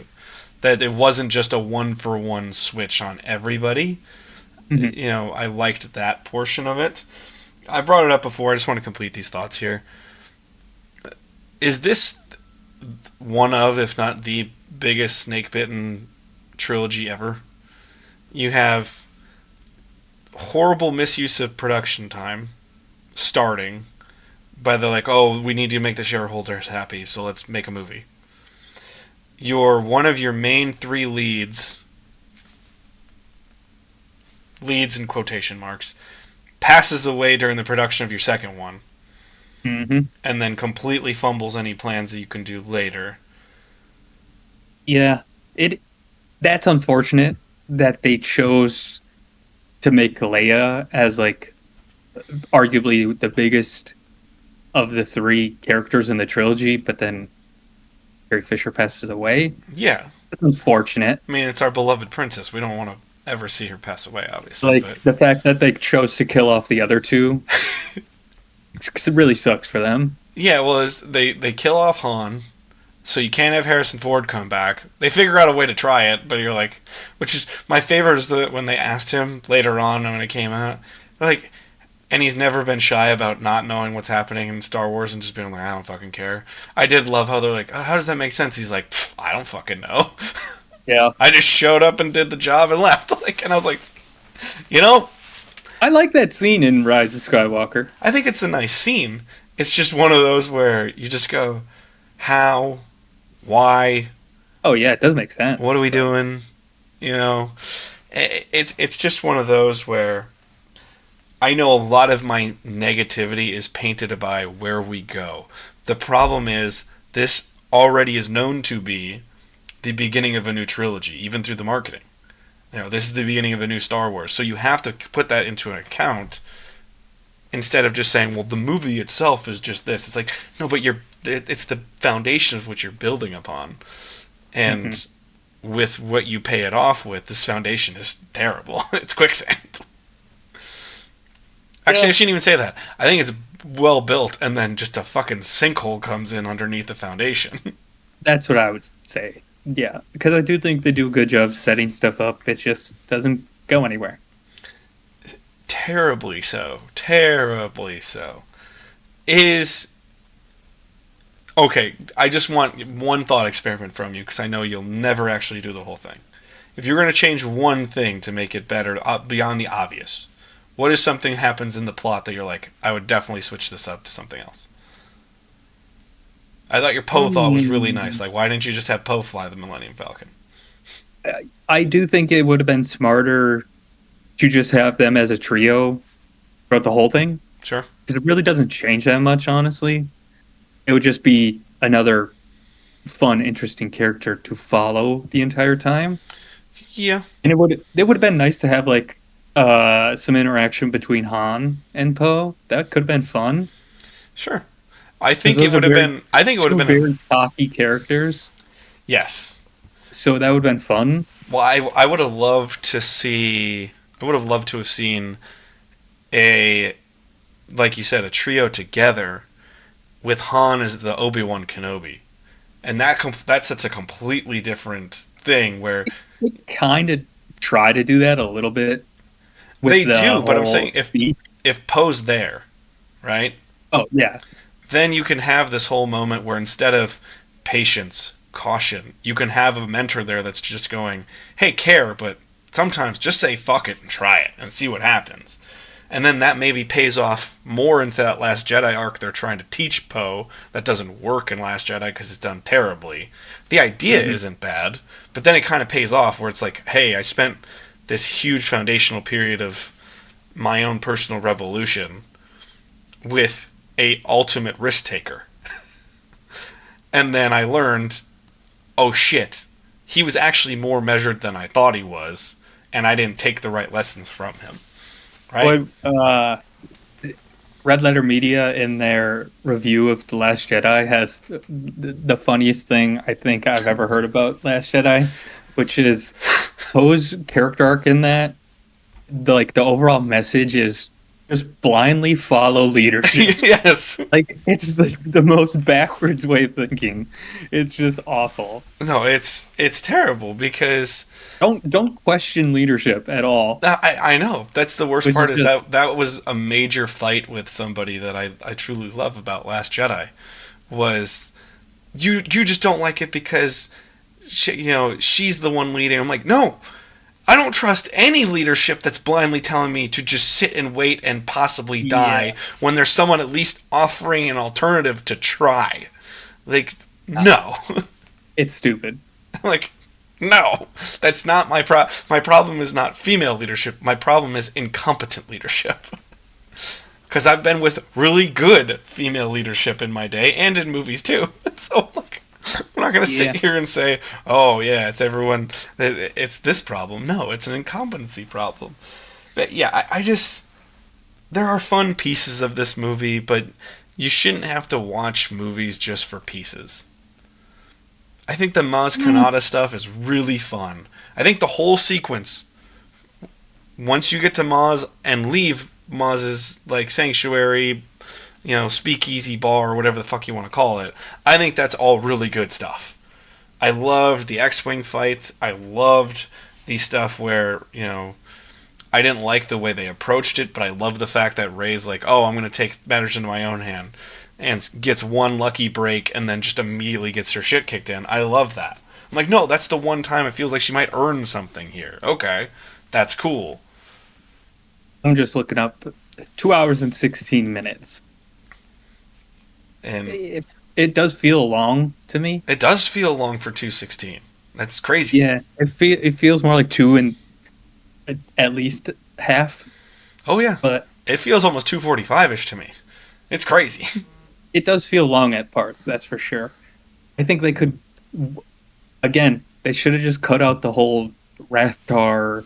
That it wasn't just a one-for-one switch on everybody. Mhm. I liked that portion of it. I brought it up before, I just want to complete these thoughts here. Is this one of, if not the biggest snake-bitten trilogy ever? You have horrible misuse of production time starting by the like, oh, we need to make the shareholders happy, so let's make a movie. One of your main three leads in quotation marks, passes away during the production of your second one, Mhm. and then completely fumbles any plans that you can do later. Yeah. That's unfortunate that they chose to make Leia as like arguably the biggest of the three characters in the trilogy, but then Carrie Fisher passes away. Yeah. That's unfortunate. I mean, it's our beloved princess. We don't want to ever see her pass away, obviously. Like But the fact that they chose to kill off the other two, it really sucks for them. yeah, well, they kill off Han, so you can't have Harrison Ford come back. They figure out a way to try it, but you're like, which is my favorite is when they asked him later on when it came out, like, and he's never been shy about not knowing what's happening in Star Wars and just being like, I don't fucking care. I did love how they're like, oh, how does that make sense? He's like, I don't fucking know. Yeah. I just showed up and did the job and left. Like, and I was like, you know, I like that scene in Rise of Skywalker. I think it's a nice scene. It's just one of those where you just go, how, why, Oh yeah, it does make sense. what are we doing? It's just one of those where I know a lot of my negativity is painted by where we go. The problem is this already is known to be the beginning of a new trilogy, even through the marketing. This is the beginning of a new Star Wars, so you have to put that into an account instead of just saying, well, the movie itself is just this. It's like, no, but it's the foundation of what you're building upon. And with what you pay it off with, this foundation is terrible. It's quicksand. Actually, I shouldn't even say that. I think it's well built, and then just a fucking sinkhole comes in underneath the foundation. That's what I would say. Yeah, because I do think they do a good job setting stuff up. It just doesn't go anywhere. Terribly so. Terribly so. Okay, I just want one thought experiment from you, because I know you'll never actually do the whole thing. If you're going to change one thing to make it better, beyond the obvious, what is something that happens in the plot that you're like, I would definitely switch this up to something else? I thought your Poe thought was really nice. Like, why didn't you just have Poe fly the Millennium Falcon? I do think it would have been smarter to just have them as a trio throughout the whole thing. Sure. Because it really doesn't change that much, honestly. It would just be another fun, interesting character to follow the entire time. Yeah. And it would have been nice to have like some interaction between Han and Poe. That could have been fun. Sure. I think it would have been very cocky characters. Yes. So that would have been fun. Well, I would have loved to see. I would have loved to have seen like you said, a trio together with Han as the Obi-Wan Kenobi, and that sets a completely different thing where they kind of try to do that a little bit. They do, but I'm saying if Poe's there, right? Oh yeah. Then you can have this whole moment where instead of patience, caution, you can have a mentor there that's just going, hey, care, but sometimes just say fuck it and try it and see what happens. And then that maybe pays off more into that Last Jedi arc they're trying to teach Poe that doesn't work in Last Jedi because it's done terribly. The idea isn't bad, but then it kind of pays off where it's like, hey, I spent this huge foundational period of my own personal revolution with a ultimate risk taker. And then I learned, oh shit, he was actually more measured than I thought he was, and I didn't take the right lessons from him. Right? Well, Red Letter Media in their review of The Last Jedi has the funniest thing I think I've ever heard about Last Jedi, which is Poe's character arc in that. The overall message is just blindly follow leadership. Yes. Like, it's the most backwards way of thinking. It's just awful. No, it's terrible because don't question leadership at all. I know. That's the worst part is that was a major fight with somebody that I truly love about Last Jedi was you just don't like it because she's the one leading. I'm like, no. I don't trust any leadership that's blindly telling me to just sit and wait and possibly die when there's someone at least offering an alternative to try. Like, no. It's stupid. Like, no. That's not my problem. My problem is not female leadership. My problem is incompetent leadership. Because I've been with really good female leadership in my day and in movies too. So, like, we're not going to sit here and say, oh, yeah, it's everyone, it's this problem. No, it's an incompetency problem. But, yeah, I just, there are fun pieces of this movie, but you shouldn't have to watch movies just for pieces. I think the Maz Kanata stuff is really fun. I think the whole sequence, once you get to Maz and leave Maz's, like, sanctuary, speakeasy bar or whatever the fuck you want to call it. I think that's all really good stuff. I loved the X-Wing fights. I loved the stuff where, I didn't like the way they approached it, but I love the fact that Rey's like, oh, I'm going to take matters into my own hand, and gets one lucky break and then just immediately gets her shit kicked in. I love that. I'm like, no, that's the one time it feels like she might earn something here. Okay, that's cool. I'm just looking up 2 hours and 16 minutes. And it does feel long to me. It does feel long for 2:16. That's crazy. Yeah, it feels more like 2 and at least half. Oh yeah, but it feels almost 2:45ish to me. It's crazy. It does feel long at parts, that's for sure. I think they could. Again, they should have just cut out the whole Rathtar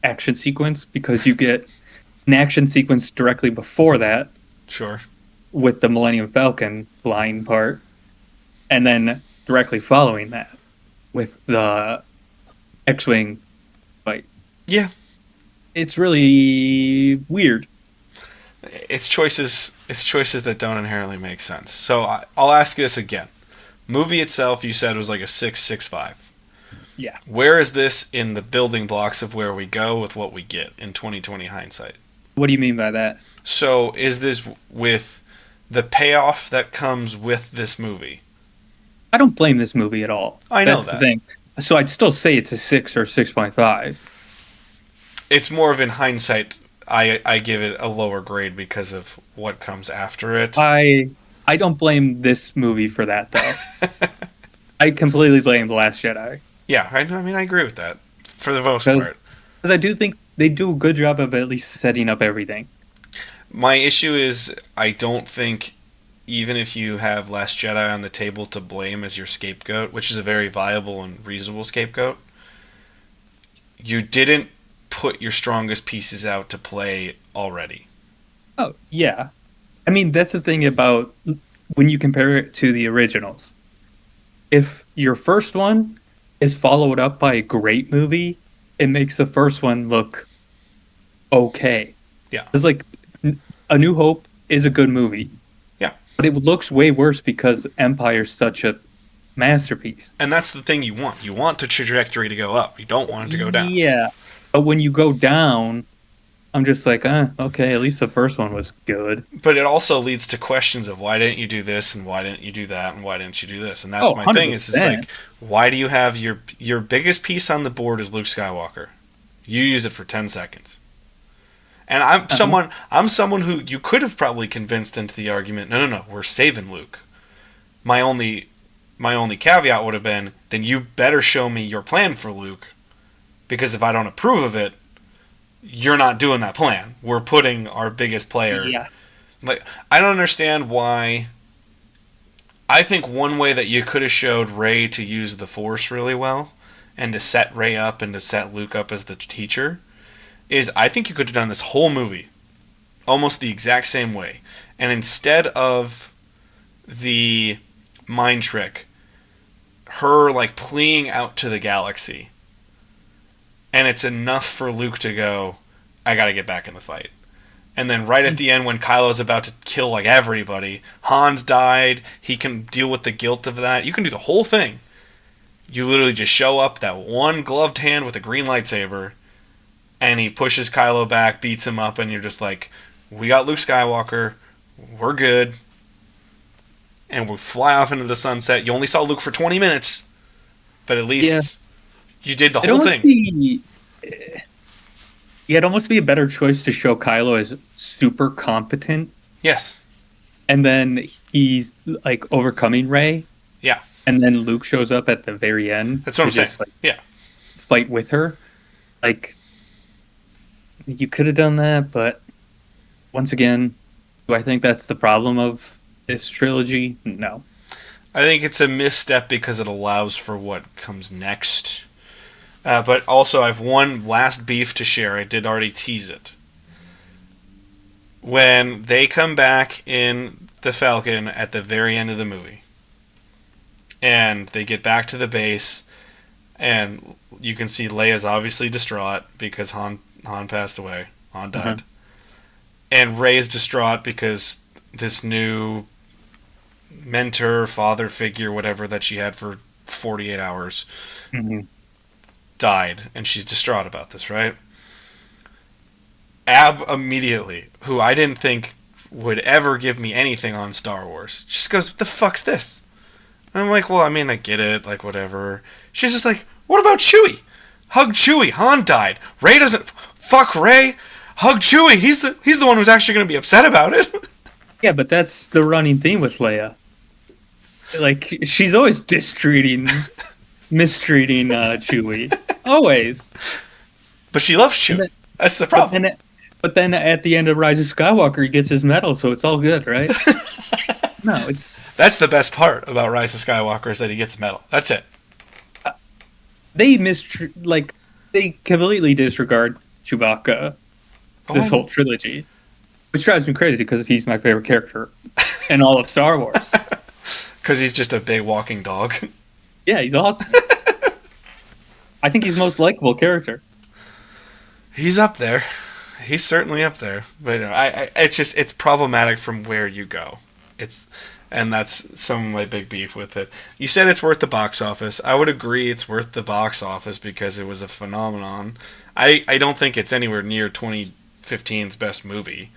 action sequence because you get an action sequence directly before that Sure. with the Millennium Falcon flying part, and then directly following that with the X-Wing fight. Yeah. It's really weird. It's choices that don't inherently make sense. So I'll ask you this again. Movie itself, you said, was like a 6.65. Yeah. Where is this in the building blocks of where we go with what we get in 2020 hindsight? What do you mean by that? So is this with the payoff that comes with this movie? I don't blame this movie at all. I know That's that. the thing. So I'd still say it's a 6 or 6.5. It's more of in hindsight, I give it a lower grade because of what comes after it. I don't blame this movie for that, though. I completely blame The Last Jedi. Yeah, I mean, I agree with that for the most part. Because I do think they do a good job of at least setting up everything. My issue is I don't think, even if you have Last Jedi on the table to blame as your scapegoat, which is a very viable and reasonable scapegoat, you didn't put your strongest pieces out to play already. Oh, yeah. I mean, that's the thing about when you compare it to the originals. If your first one is followed up by a great movie, it makes the first one look okay. Yeah. It's like A New Hope is a good movie. Yeah. But it looks way worse because Empire's such a masterpiece. And that's the thing you want. You want the trajectory to go up. You don't want it to go down. Yeah. But when you go down, I'm just like, okay, at least the first one was good. But it also leads to questions of why didn't you do this and why didn't you do that and why didn't you do this? And that's my thing. Is it's like, why do you have your biggest piece on the board is Luke Skywalker? You use it for 10 seconds. And I'm someone who you could have probably convinced into the argument, no, we're saving Luke. My only caveat would have been, then you better show me your plan for Luke, because if I don't approve of it, you're not doing that plan. We're putting our biggest player. Yeah. Like, I don't understand why. I think one way that you could have showed Rey to use the Force really well, and to set Rey up and to set Luke up as the teacher, is I think you could have done this whole movie almost the exact same way. And instead of the mind trick, her like pleading out to the galaxy, and it's enough for Luke to go, I gotta get back in the fight. And then right at the end when Kylo's about to kill like everybody, Han's died, he can deal with the guilt of that. You can do the whole thing. You literally just show up, that one gloved hand with a green lightsaber, and he pushes Kylo back, beats him up, and you're just like, we got Luke Skywalker, we're good. And we fly off into the sunset. You only saw Luke for 20 minutes, but at least you did the whole thing. It'd almost be a better choice to show Kylo as super competent. Yes. And then he's like overcoming Rey. Yeah. And then Luke shows up at the very end. That's what I'm saying. Just, like, yeah. Fight with her. Like, you could have done that, but once again, do I think that's the problem of this trilogy? No. I think it's a misstep because it allows for what comes next. But also, I've one last beef to share. I did already tease it. When they come back in the Falcon at the very end of the movie, and they get back to the base, and you can see Leia's obviously distraught because Han passed away. Han died. Uh-huh. And Rey is distraught because this new mentor, father figure, whatever that she had for 48 hours, died. And she's distraught about this, right? Ab immediately, who I didn't think would ever give me anything on Star Wars, just goes, what the fuck's this? And I'm like, well, I mean, I get it, like, whatever. She's just like, what about Chewie? Hug Chewie. Han died. Rey doesn't... Fuck Rey. Hug Chewie. He's the one who's actually going to be upset about it. Yeah, but that's the running theme with Leia. Like, she's always mistreating Chewie. Always. But she loves Chewie. That's the problem. But then at the end of Rise of Skywalker, he gets his medal, so it's all good, right? No, it's... That's the best part about Rise of Skywalker is that he gets a medal. That's it. They completely disregard Chewbacca. this whole trilogy, which drives me crazy because he's my favorite character in all of Star Wars. Because he's just a big walking dog. Yeah, he's awesome. I think he's the most likable character. He's up there. He's certainly up there. But it's problematic from where you go. And that's some of my big beef with it. You said it's worth the box office. I would agree it's worth the box office because it was a phenomenon. I don't think it's anywhere near 2015's best movie.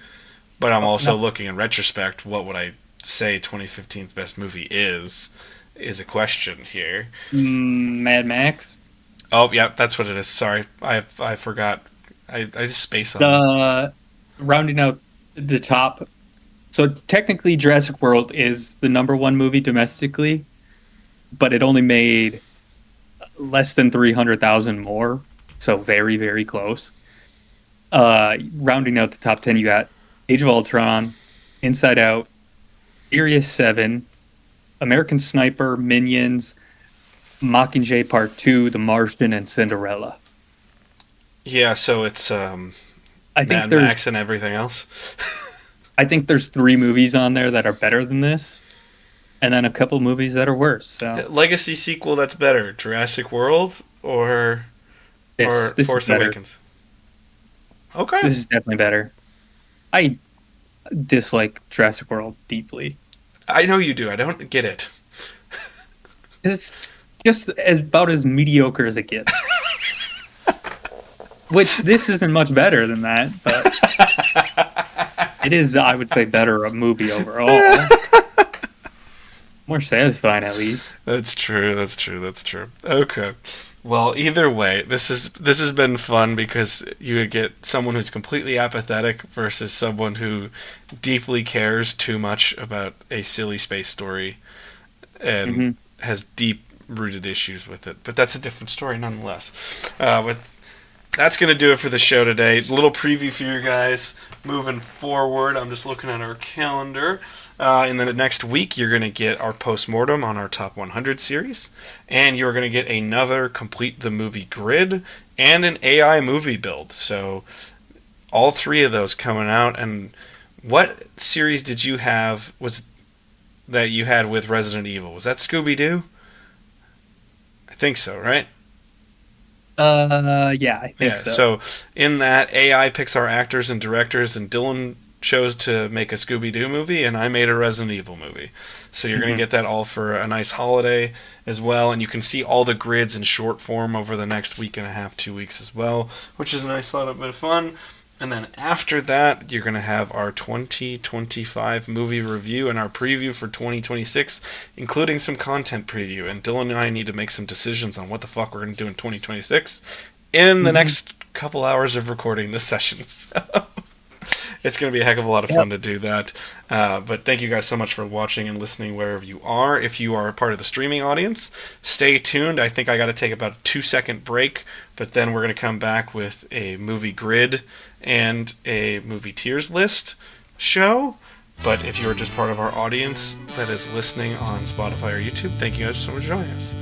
But I'm also looking in retrospect, what would I say 2015's best movie is a question here. Mad Max? Oh, yeah, that's what it is. Sorry. I forgot. I just spaced on it. Rounding out the top. So technically Jurassic World is the number one movie domestically, but it only made less than 300,000 more. So very, very close. Rounding out the top 10, you got Age of Ultron, Inside Out, Furious 7, American Sniper, Minions, Mockingjay Part 2, The Martian, and Cinderella. Yeah, so it's Mad Max and everything else. I think there's 3 movies on there that are better than this, and then a couple movies that are worse. So. Legacy sequel that's better, Jurassic World or Force Awakens? Okay. This is definitely better. I dislike Jurassic World deeply. I know you do. I don't get it. It's just about as mediocre as it gets. Which, this isn't much better than that, but it is, I would say, better a movie overall. More satisfying, at least. That's true. Okay. Well, either way, this has been fun because you get someone who's completely apathetic versus someone who deeply cares too much about a silly space story and has deep-rooted issues with it. But that's a different story nonetheless. But that's going to do it for the show today. A little preview for you guys moving forward. I'm just looking at our calendar. In the next week, you're going to get our postmortem on our Top 100 series, and you're going to get another Complete the Movie grid and an AI movie build. So all 3 of those coming out. And what series did you have that you had with Resident Evil? Was that Scooby-Doo? I think so, right? Yeah, I think so. So in that, AI picks our actors and directors, and Dylan chose to make a Scooby-Doo movie, and I made a Resident Evil movie. So you're going to get that all for a nice holiday as well, and you can see all the grids in short form over the next week and a half, 2 weeks as well, which is a nice little bit of fun. And then after that, you're going to have our 2025 movie review and our preview for 2026, including some content preview. And Dylan and I need to make some decisions on what the fuck we're going to do in 2026 in the next couple hours of recording this session. So it's going to be a heck of a lot of fun to do that. But thank you guys so much for watching and listening wherever you are. If you are a part of the streaming audience, stay tuned. I think I got to take about a 2-second break, but then we're going to come back with a movie grid and a movie tiers list show. But if you're just part of our audience that is listening on Spotify or YouTube, thank you guys so much for joining us.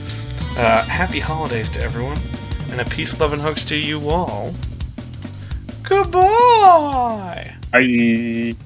Happy holidays to everyone, and a peace, love, and hugs to you all. Goodbye! Bye.